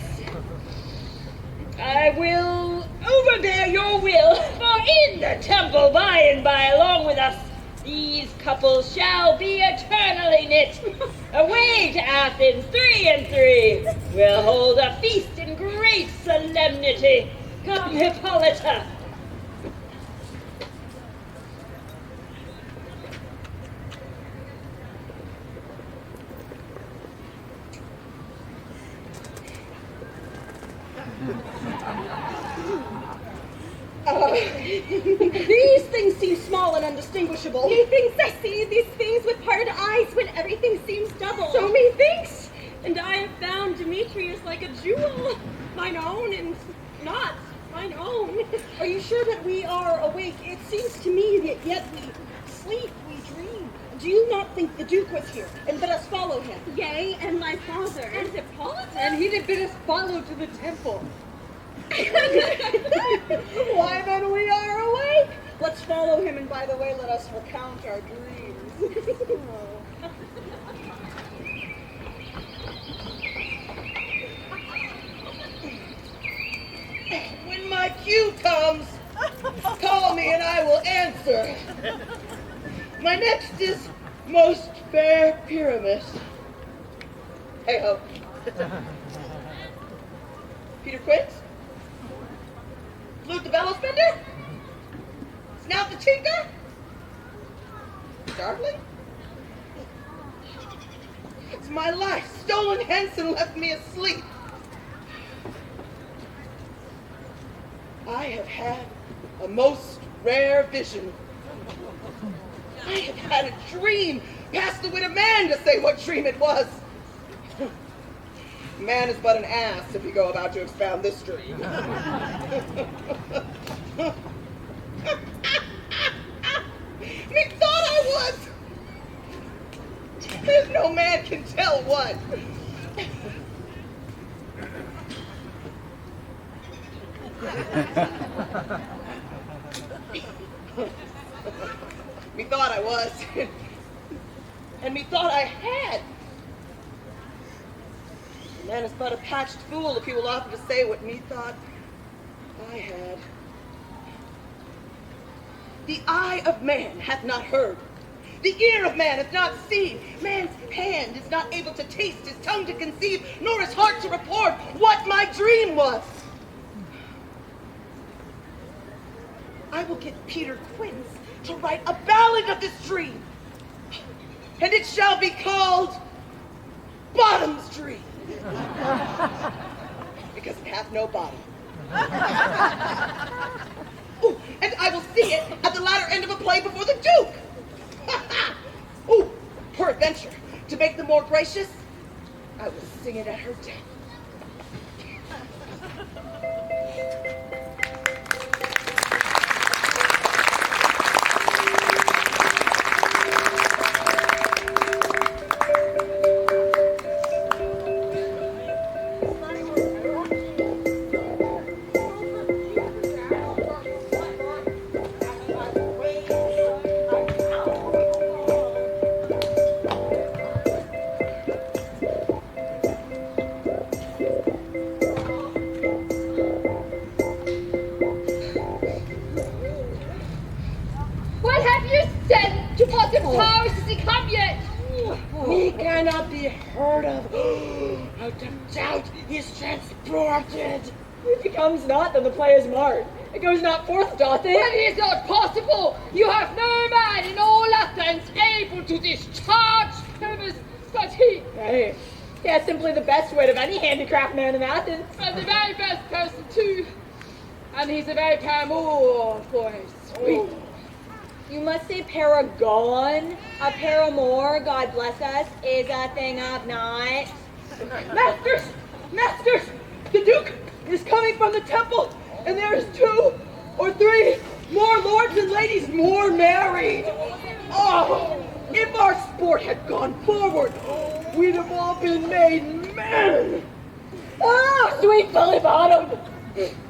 I will overbear your will, for in the temple by and by along with us, these couples shall be eternally knit. Away to Athens, 3 and 3. We'll hold a feast in great solemnity. Come, Hippolyta. These things seem small and undistinguishable. Methinks I see these things with parted eyes when everything seems double. So methinks. And I have found Demetrius like a jewel, mine own and not mine own. Are you sure that we are awake? It seems to me that yet we sleep, we dream. Do you not think the Duke was here, and bid us follow him? Yea, and my father. And Hippolyta. And he did bid us follow to the temple. Why then we are awake. Let's follow him, and by the way, let us recount our dreams. When my cue comes, call me and I will answer. My next is most fair Pyramus. Hey ho. Peter Quince? Flute the Bellows-Mender? Snout the Chica? Startling? It's my life stolen hence and left me asleep. I have had a most rare vision. I have had a dream past the wit of man to say what dream it was. Man is but an ass if you go about to expound this dream. Methought I was. There's no man can tell what. Methought I was. And methought I had. Man is but a patched fool if he will offer to say what methought I had. The eye of man hath not heard. The ear of man hath not seen. Man's hand is not able to taste, his tongue to conceive, nor his heart to report what my dream was. I will get Peter Quince to write a ballad of this dream, and it shall be called Bottom's Dream. Because it hath no bottom. Ooh, and I will sing it at the latter end of a play before the Duke. Ooh, peradventure, to make them more gracious, I will witnessing it at her death. He cannot be heard of. Out of doubt, he is transported. If he comes not, then the play is marred. It goes not forth, doth it? That is not possible. You have no man in all Athens able to discharge Pyramus but he. Hey, he has simply the best wit of any handicraft man in Athens. And the very best person too. And he's a very paramour for his sweet. You must say paragon. A paramour, God bless us, is a thing of naught. Masters! Masters! The Duke is coming from the temple, and there is 2 or 3 more lords and ladies more married. Oh, if our sport had gone forward, we'd have all been made men. Oh, sweet Billy Bottom!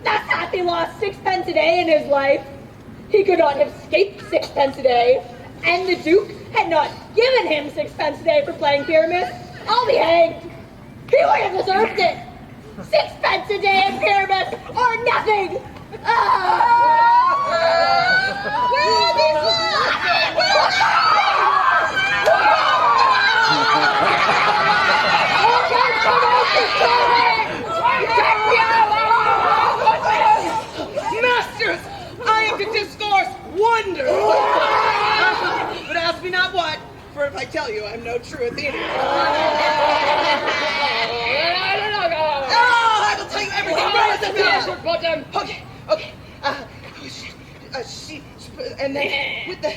That Happy lost 6pence a day in his life. He could not have escaped 6pence a day, and the Duke had not given him 6pence a day for playing Pyramus. I'll be hanged. He would have deserved it. 6pence a day in Pyramus or nothing. Where are these Masters, I am to discourse wonders. But ask me not what, for if I tell you, I'm no true Athenian. I will tell you everything right as it is. Okay. She, and then with the,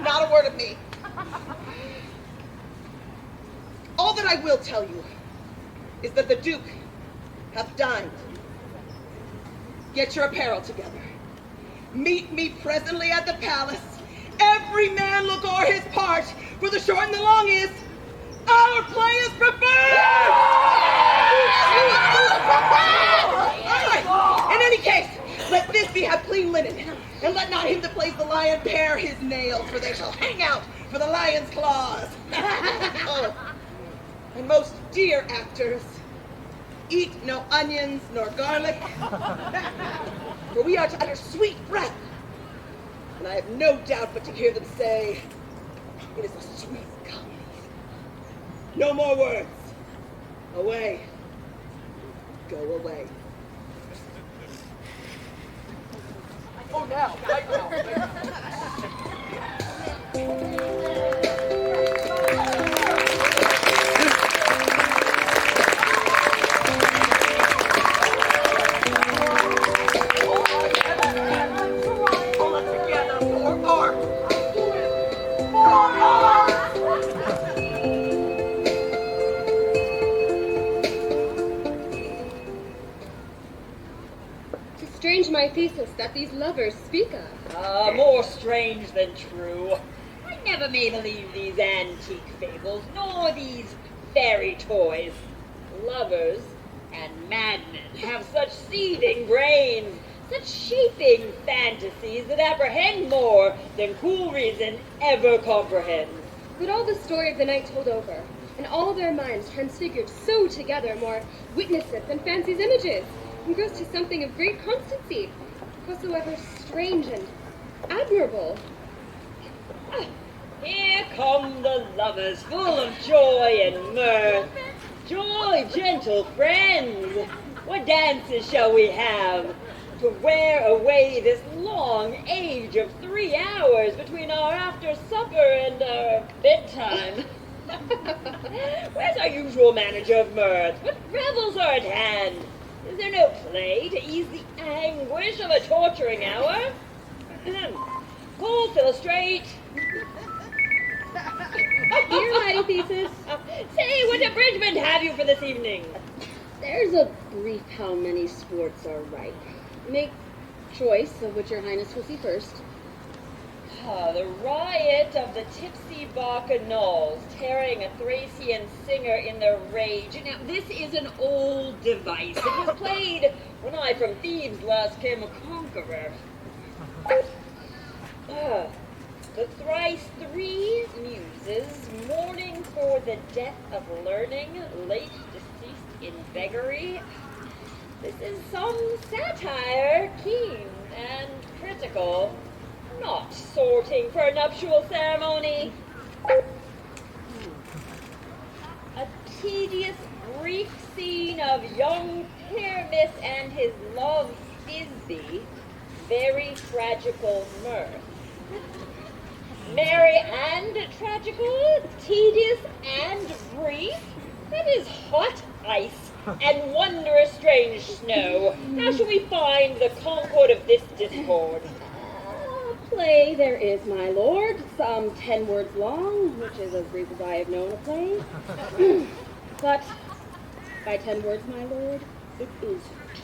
not a word of me. All that I will tell you is that the Duke hath dined. Get your apparel together. Meet me presently at the palace. Every man look o'er his part, for the short and the long is, our play is preferred! All right. In any case, let this be have clean linen, and let not him that plays the lion pare his nails, for they shall hang out for the lion's claws. And most dear actors, eat no onions nor garlic, for we are to utter sweet breath. And I have no doubt but to hear them say, it is a sweet comedy. No more words. Away. Go away. Oh, now. Right now. Strange my thesis that these lovers speak of. More strange than true. I never may believe these antique fables, nor these fairy toys. Lovers and madmen have such seething brains, such shaping fantasies that apprehend more than cool reason ever comprehends. But all the story of the night told over, and all their minds transfigured so together more witnesseth than fancy's images, engrossed to something of great constancy, whatsoever strange and admirable. Here come the lovers, full of joy and mirth. Joy, gentle friends, what dances shall we have to wear away this long age of 3 hours between our after supper and our bedtime? Where's our usual manager of mirth? What revels are at hand? Is there no play to ease the anguish of a torturing hour? Pull Philostrate. Here, mighty thesis. Say, what abridgment have you for this evening? There's a brief how many sports are ripe. Make choice of which your highness will see first. The riot of the tipsy bacchanals, tearing a Thracian singer in their rage. Now, this is an old device. It was played when I from Thebes last came a conqueror. The thrice three muses, mourning for the death of learning, late deceased in beggary. This is some satire, keen and critical, not sorting for a nuptial ceremony. A tedious, brief scene of young Pyramus and his love Thisbe, very tragical mirth. Merry and tragical, tedious and brief, that is hot ice and wondrous strange snow. How shall we find the concord of this discord? Play there is, my lord, some 10 words long, which is as brief as I have known a play. But by 10 words, my lord, it is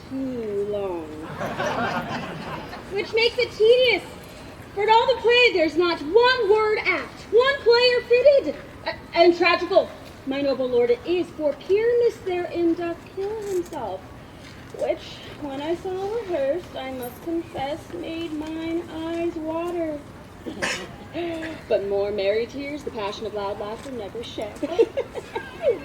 too long. Which makes it tedious. For in all the play, there's not one word apt, one player fitted, and tragical. My noble lord, it is, for Pyramus therein doth kill himself, which, when I saw rehearsed, I must confess, made mine eyes water. But more merry tears, the passion of loud laughter never shed.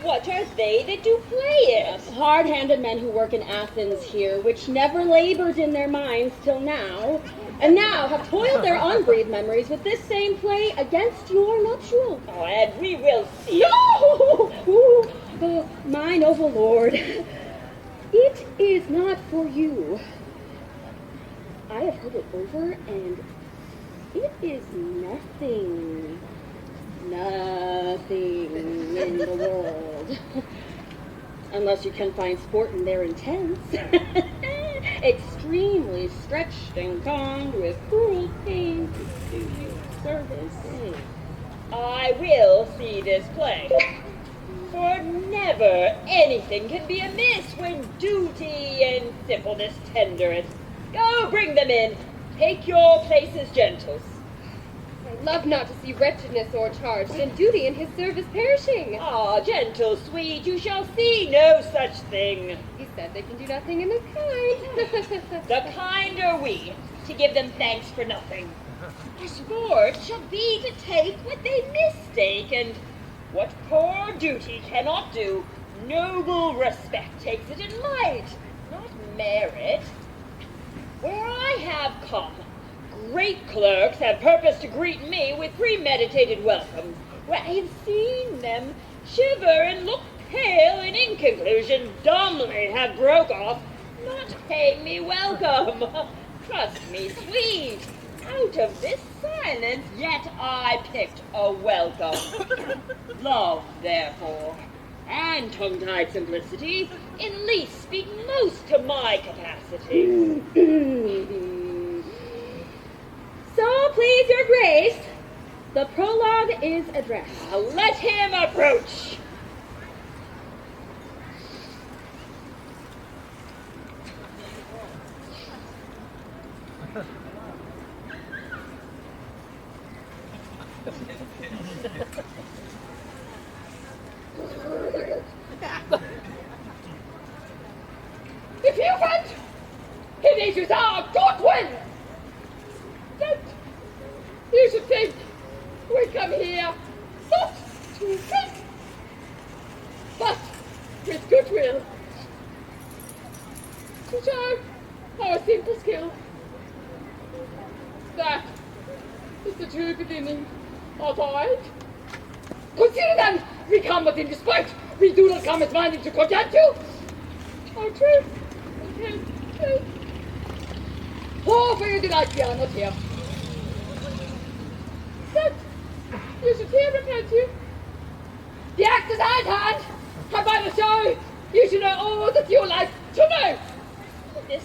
What are they that do play it? Hard-handed men who work in Athens here, which never labored in their minds till now, and now have toiled their unbreathed memories with this same play against your nuptial. Oh, and we will see. No! Ooh, my noble lord, it is not for you. I have heard it over, and it is nothing in the world. Unless you can find sport in their intents. Extremely stretched and conned with cruel pain to do you service. I will see this play. For never anything can be amiss when duty and simpleness tender it. Go, bring them in. Take your places, gentles. I love not to see wretchedness o'ercharged, and duty in his service perishing. Ah, gentle sweet, you shall see no such thing. He said they can do nothing in the kind. The kind are we, to give them thanks for nothing. Our sport shall be to take what they mistake, and what poor duty cannot do, noble respect takes it in might, not merit. Where I have come, great clerks have purposed to greet me with premeditated welcomes, where I have seen them shiver and look pale, and in conclusion dumbly have broke off, not paying me welcome. Trust me, sweet, out of this silence yet I picked a welcome. Love, therefore, and tongue-tied simplicity, in least speak most to my capacity. So please your grace, the prologue is addressed. Let him approach. If you went, it is with our good will that you should think we come here not to think, but with goodwill to show our simple skill. That is the true beginning of our age. Consider then, we come not in despite, we do not come as minded to content you. Our truth, okay. Oh, for your delight we are not here. But you should here repent you. The act is at hand, and by the show, you should know all that you like to know. This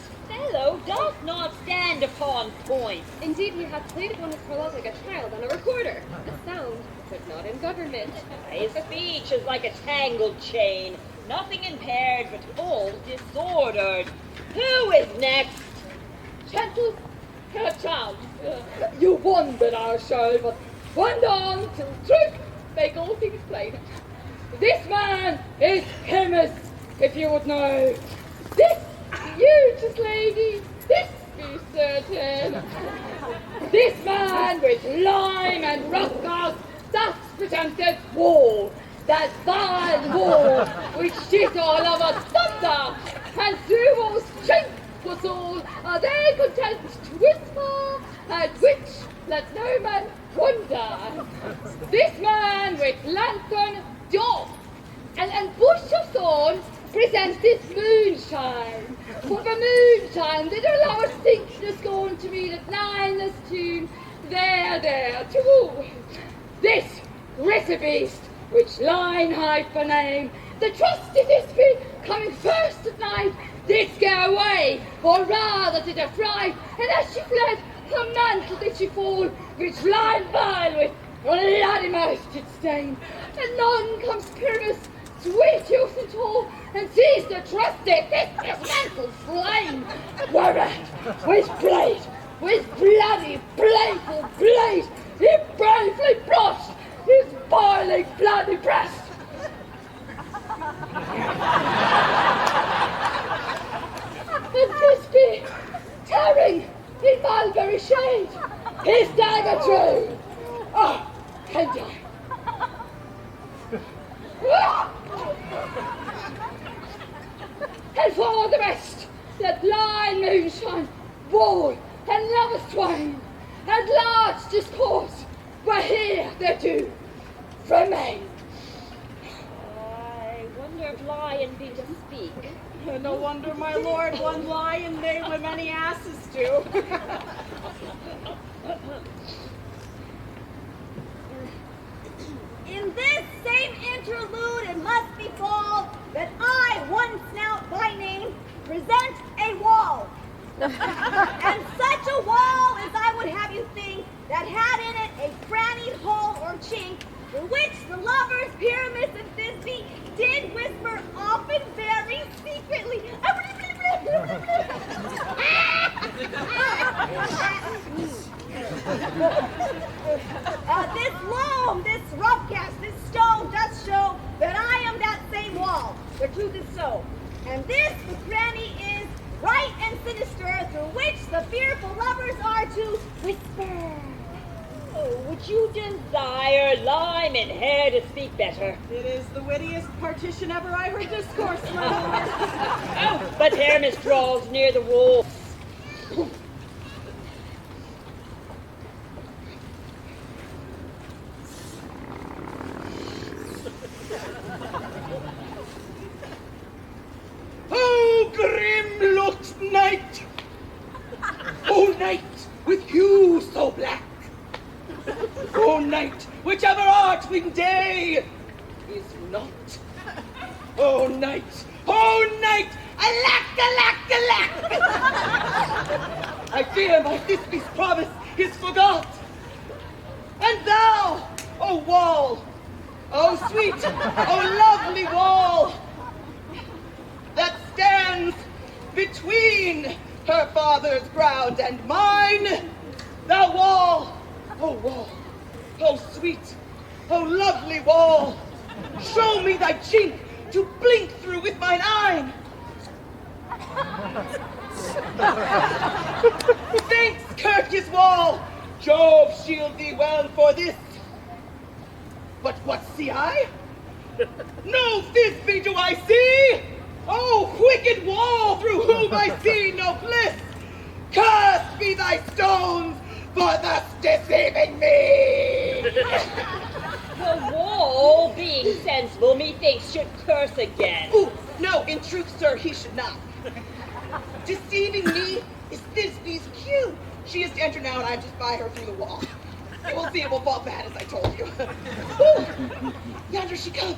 bellow doth not stand upon point. Indeed, we have played upon his prologue like a child on a recorder. A sound, but not in government. His speech is like a tangled chain, nothing impaired, but all disordered. Who is next? Gentle, child, you wonder I shall, but wonder on till truth make all things plain. This man is Pyramus, if you would know. This beauteous lady, this be certain. This man with lime and rough cast thus presented wall, that vile wall which did all of us thunder, and through all strength was all, are they content to whisper, at which let no man wonder. This man with lantern, dog, and bush of thorn presents this moonshine. For the moonshine did allow us think the scorn to read at lineless tune, there, to woo. This gritty beast, which line hide for name, the trusty this be coming first at night, did scare away, or rather did affright, and as she fled, her mantle did she fall, which lined vile with bloody most did stain. And none comes Pyramus, sweet youth and tall, and sees the trusty this mantle slain, whereat with blade, with bloody playful blade, he bravely brushed his boiling bloody breast. And this be tearing in mulberry shade, his dagger drew. Oh, and I. And for the rest, let blind moonshine, wall, and lovers twain, and large discourse, were here their due remain. I wonder if lion be to speak. No wonder, my lord, one lion made what many asses do. In this same interlude it must befall that I, one snout by name, present a wall. And such a wall as I would have you think that had in it a crannied hole or chink, through which the lovers Pyramus and Thisbe did whisper often very secretly. This loam, this rough cast, this stone does show that I am that same wall. The truth is so. And this, the cranny, is right and sinister, through which the fearful lovers are to whisper. Oh, would you desire lime and hair to speak better? It is the wittiest partition ever I heard discourse, my lord. Oh, but Pyramus draws near the wall. Oh, grim-looked night! Oh, night with hue so black! Oh, night, whichever art when day is not! Oh, night, alack, alack, alack! I fear my Thisbe's promise is forgot! And thou, oh wall, oh sweet, oh lovely wall, that stands between her father's ground and mine, thou wall, oh sweet, oh lovely wall, show me thy chink to blink through with mine eye. Thanks, Kirk's wall, Jove shield thee well for this. But what see I? No Thisbe do I see! Oh, wicked wall, through whom I see no bliss! Cursed be thy stones for thus deceiving me! The wall, being sensible, methinks should curse again. Ooh, no, in truth, sir, he should not. Deceiving me is Thisbe's cue. She is to enter now, and I just buy her through the wall. We'll see, it will fall bad, as I told you. Ooh, yonder she comes.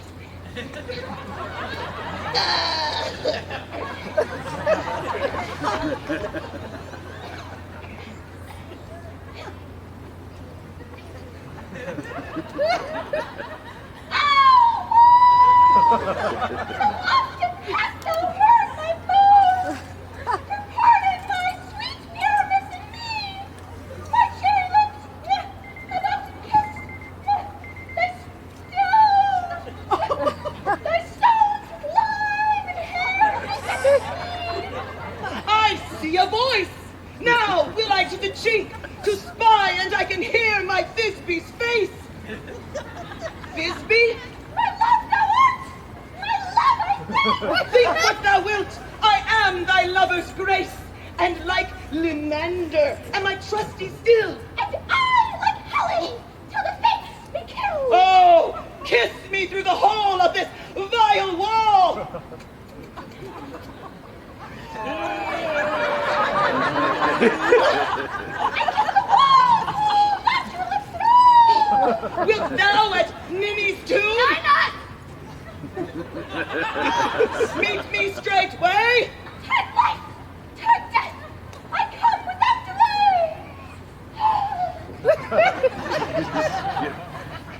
I see a voice! Now will I to the chink to spy, and I can hear my Thisbe's face! Thisbe? My love thou art! My love I say! Think what thou wilt! I am thy lover's grace, and like Leander am I trusty still. And I, like Helen, till the fates be killed! Oh, kiss me through the hole of this vile wall! Wilt thou at Ninny's tomb? I not! Meet me straightway? Turn life! Turn death! I come without delay!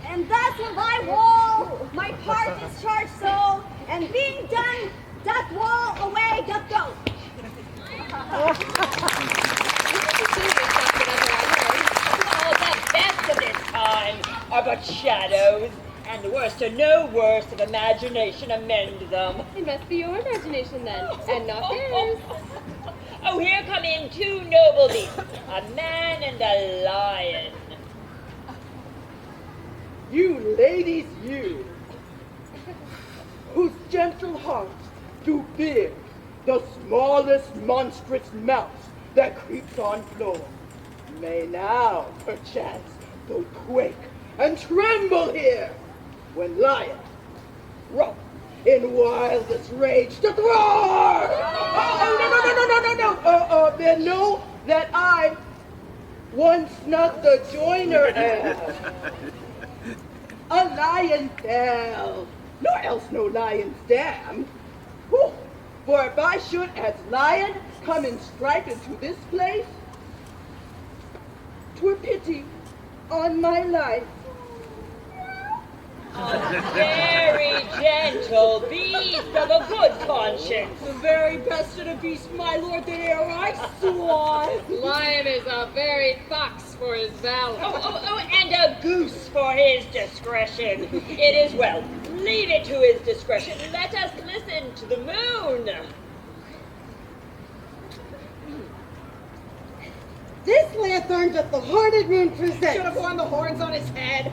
And thus will thy wall, my part discharge so, and being done, that wall away doth go. Oh, the best of this time are but shadows, and the worst are no worse of imagination amend them. It must be your imagination then, and not theirs. Oh, here come in two noble beasts, a man and a lion. You ladies, you, whose gentle hearts do fear the smallest monstrous mouse that creeps on floor, may now, perchance, both quake and tremble here, when lion, rough, in wildest rage doth roar! Then know that I once not the joiner am. A lion fell, nor else no lion's dam. Whew. For if I should as lion come and strike into this place, 'twere pity on my life. A very gentle beast of a good conscience. The very best of the beasts, my lord, that e'er I saw. Lion is a very fox for his valor. Oh, and a goose for his discretion. It is well. Leave it to his discretion. Let us listen to the moon. This lanthorn doth the hearted moon present. Should have worn the horns on his head.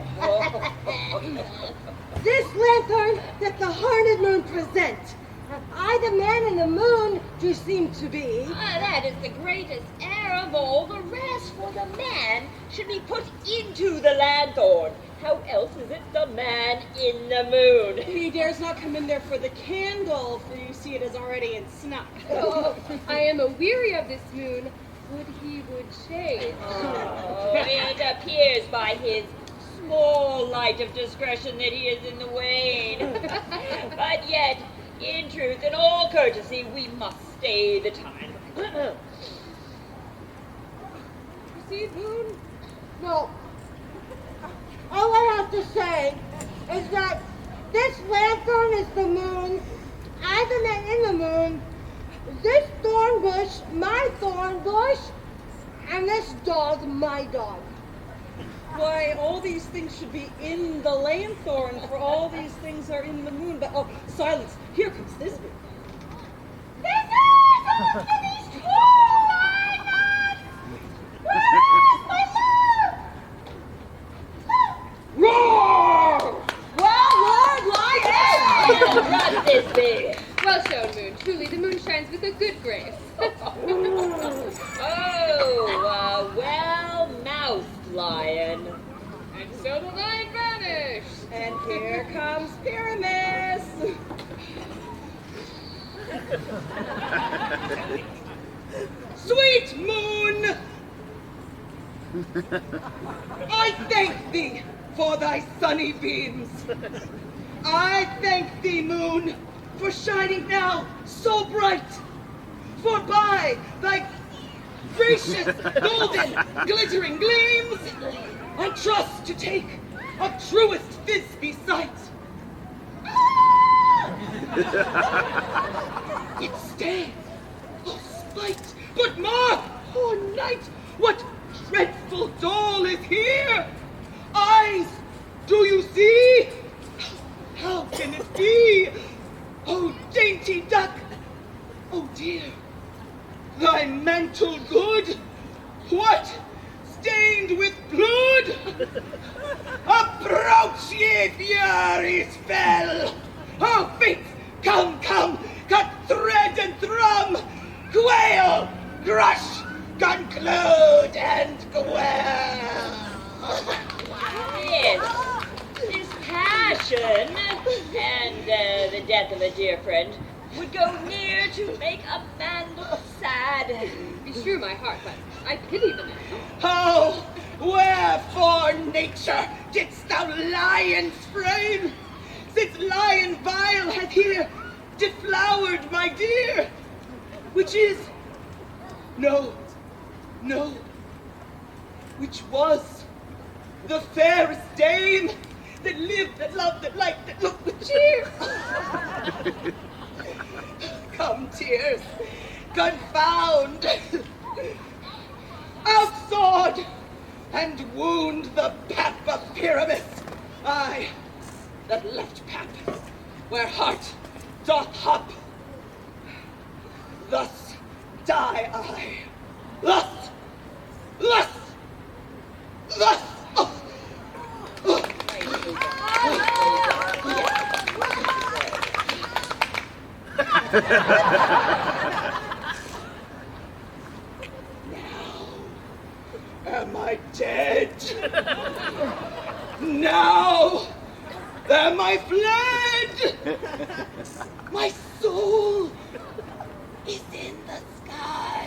This lanthorn doth the hearted moon present. I, the man in the moon, do seem to be. That is the greatest error of all the rest, for the man should be put into the lanthorn. How else is it the man in the moon? He dares not come in there for the candle, for you see it is already in snuff. Oh, I am aweary of this moon. Would he would shade. Oh, it appears by his small light of discretion that he is in the wane. But yet, in truth, in all courtesy, we must stay the time. Proceed, moon? No. All I have to say is that this lanthorn is the moon, I the man in the moon, this thorn bush, my thorn bush, and this dog, my dog. Why, all these things should be in the lanthorn, for all these things are in the moon. But, oh, silence. Here comes Thisbe. This is all for these two lions! Where is my love? Roar! Well, Lord Lion! Run, Thisbe. Well shown, moon. Truly, the moon shines with a good grace. Oh, well-mouthed lion. And so the lion vanished. And here comes Pyramus. Sweet moon! I thank thee for thy sunny beams. I thank thee, moon, for shining now so bright. For by thy gracious, golden, glittering gleams, I trust to take of truest Thisbe sight. But stay, oh spite, but mark, oh night, what dreadful dole is here? Eyes, do you see? How can it be? Oh dainty duck, oh dear, thy mantle good, what? Stained with blood? Approach, ye furies fell! Oh, fates, come, come, cut thread and thrum, quail, crush, conclude, and quell! Yes, his passion and the death of a dear friend would go near to make a man look sad. Be sure my heart, but I pity the man. Oh, wherefore, nature, didst thou lions frame? Since lion vile hath here deflowered my dear, which is, no, which was the fairest dame that lived, that loved, that liked, that looked with cheer. Come, tears, confound, outsword, and wound the pap of Pyramus. I, that left pap, where heart doth hop. Thus die I, thus. Now am I dead? Now am I fled? My soul is in the sky.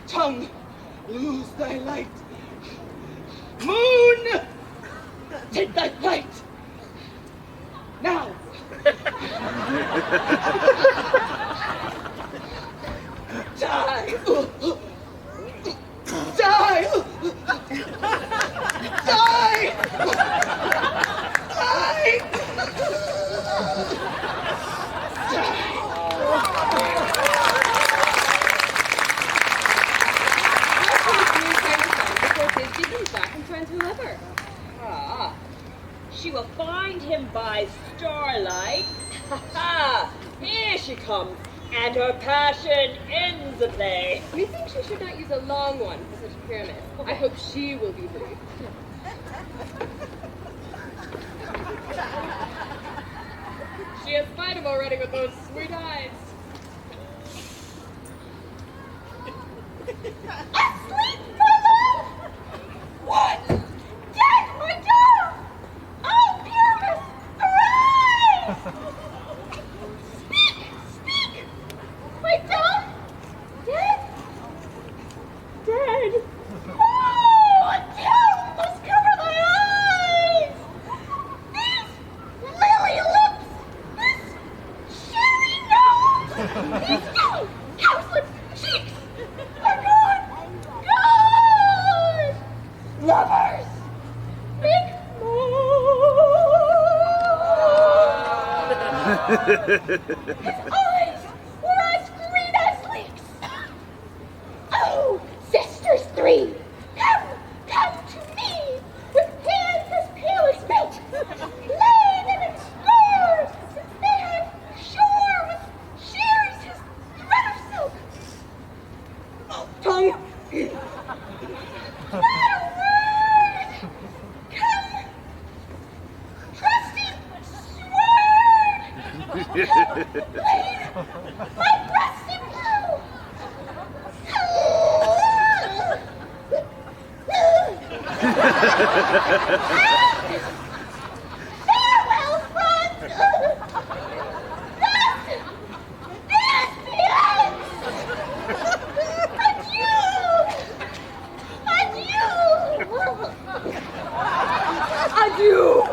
Tongue, lose thy light. Moon, take thy flight. Now. Die. Die. Die. Ah, she will find him by starlight. Ha ha! Here she comes, and her passion ends the play. Methinks she should not use a long one for such a pyramid. I hope she will be brief. She has spied him already with those sweet eyes. Asleep, my love! What? Dead, my dove! Oh, Pyramus, arise! Speak! My dove? Dead? Dead? Oh, a tear must cover thy eyes! These lily lips! This cherry nose! These cowslip cheeks! Are gone! Gone! Lovers! Make His eyes were as green as leeks! Oh, sisters three, come to me, with hands as pale as paint! Lay them in scores, since they have shore with shears his thread of silk! Tongue. Not a word! Come! Trusty sword! Blade my breast in blue! Farewell, friends! Thus is the end! Adieu! you!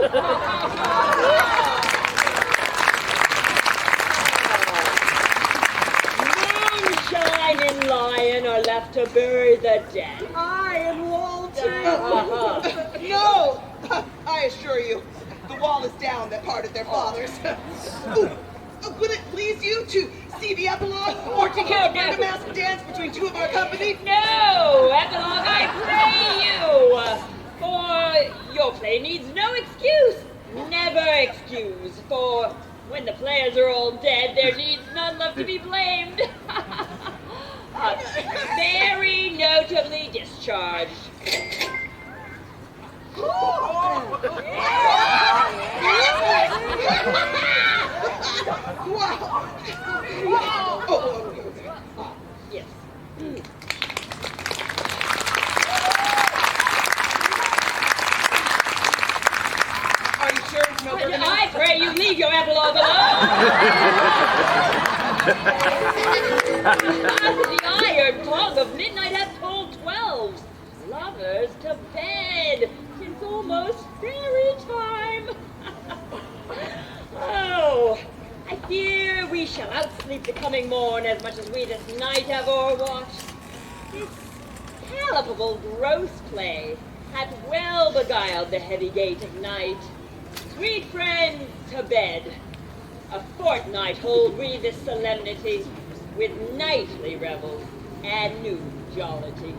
Moonshine and lion are left to bury the dead. I and Walter. No! I assure you, the wall is down that parted their fathers. Ooh, would it please you to see the epilogue or to hear a random masked dance between two of our company? No, epilogue, I pray you. For your play needs no excuse. Never excuse. For when the players are all dead, there needs none left to be blamed. Very notably discharged. Wow! Yes. Are you sure it's no burden? I pray you leave your epilogue alone. The iron tongue of midnight hath told 12. Lovers to bed. It's almost fairy time. Oh, I fear we shall outsleep the coming morn as much as we this night have o'erwatched. This palpable gross play hath well beguiled the heavy gate of night. Sweet friends, to bed. A fortnight hold we this solemnity, with nightly revels and new jollity.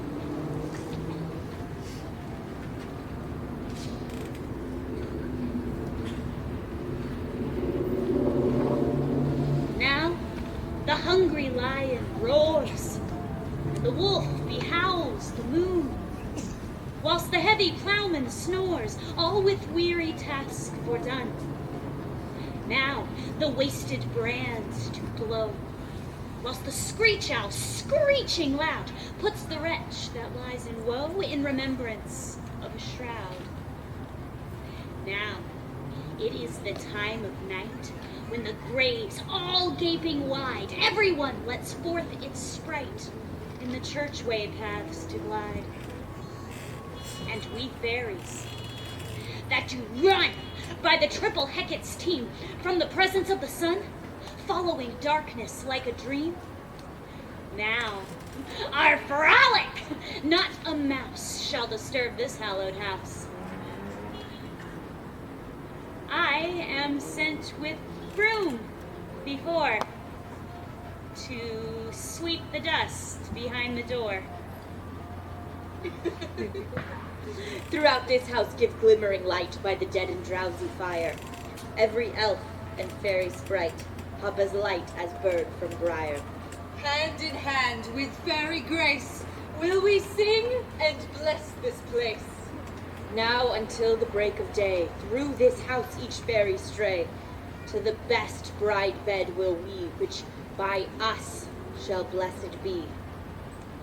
Now the hungry lion roars, the wolf behowls the moon, whilst the heavy plowman snores, all with weary task fordone. Now the wasted brands do glow, whilst the screech owl, screeching loud, puts the wretch that lies in woe in remembrance of a shroud. Now it is the time of night, when the graves all gaping wide, everyone lets forth its sprite in the churchway paths to glide. And we fairies that do run by the triple Hecate's team from the presence of the sun, following darkness like a dream. Now our frolic, not a mouse shall disturb this hallowed house. I am sent with broom before to sweep the dust behind the door. Throughout this house give glimmering light by the Deadened Drowsy Fire. Every elf and fairy sprite hop as light as bird from briar. Hand in hand with fairy grace, will we sing and bless this place. Now until the break of day, through this house each fairy stray. To the best bride bed will we, which by us shall blessed be.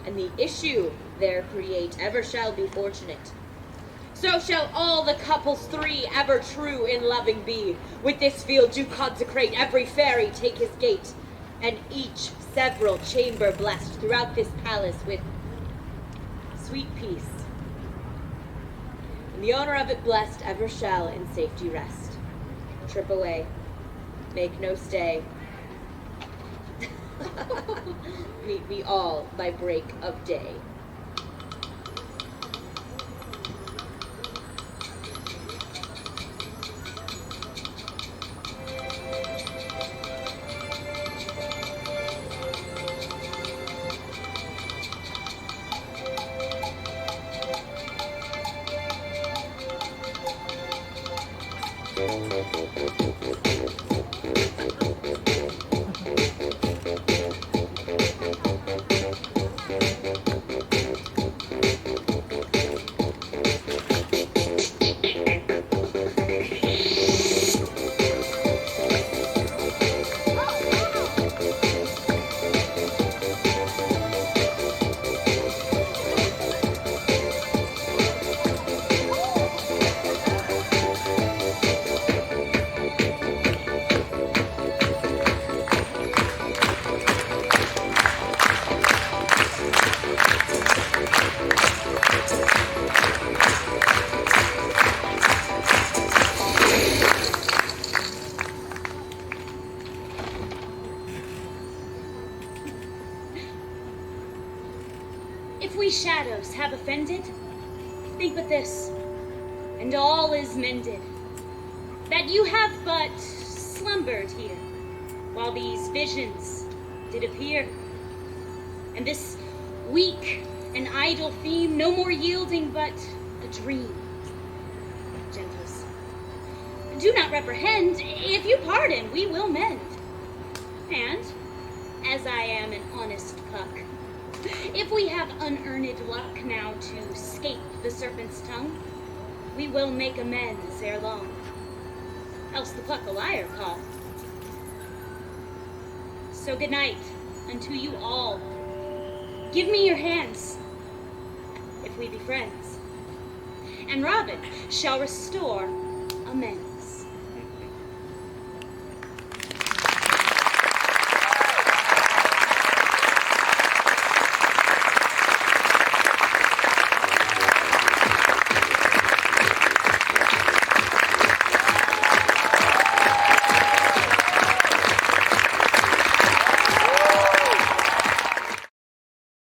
And the issue there create ever shall be fortunate. So shall all the couples three ever true in loving be. With this field you consecrate, every fairy take his gate, and each several chamber blessed throughout this palace with sweet peace. And the owner of it blessed ever shall in safety rest. Trip away, make no stay. Meet me all by break of day. shadows have offended, think but this, and all is mended, that you have but slumbered here, while these visions did appear. And this weak and idle theme, no more yielding but a dream. Gentles, do not reprehend. If you pardon, we will mend. And, as I am an honest puck, if we have unearned luck now to scape the serpent's tongue, we will make amends ere long. Else the puck a liar call. So good night unto you all. Give me your hands, if we be friends. And Robin shall restore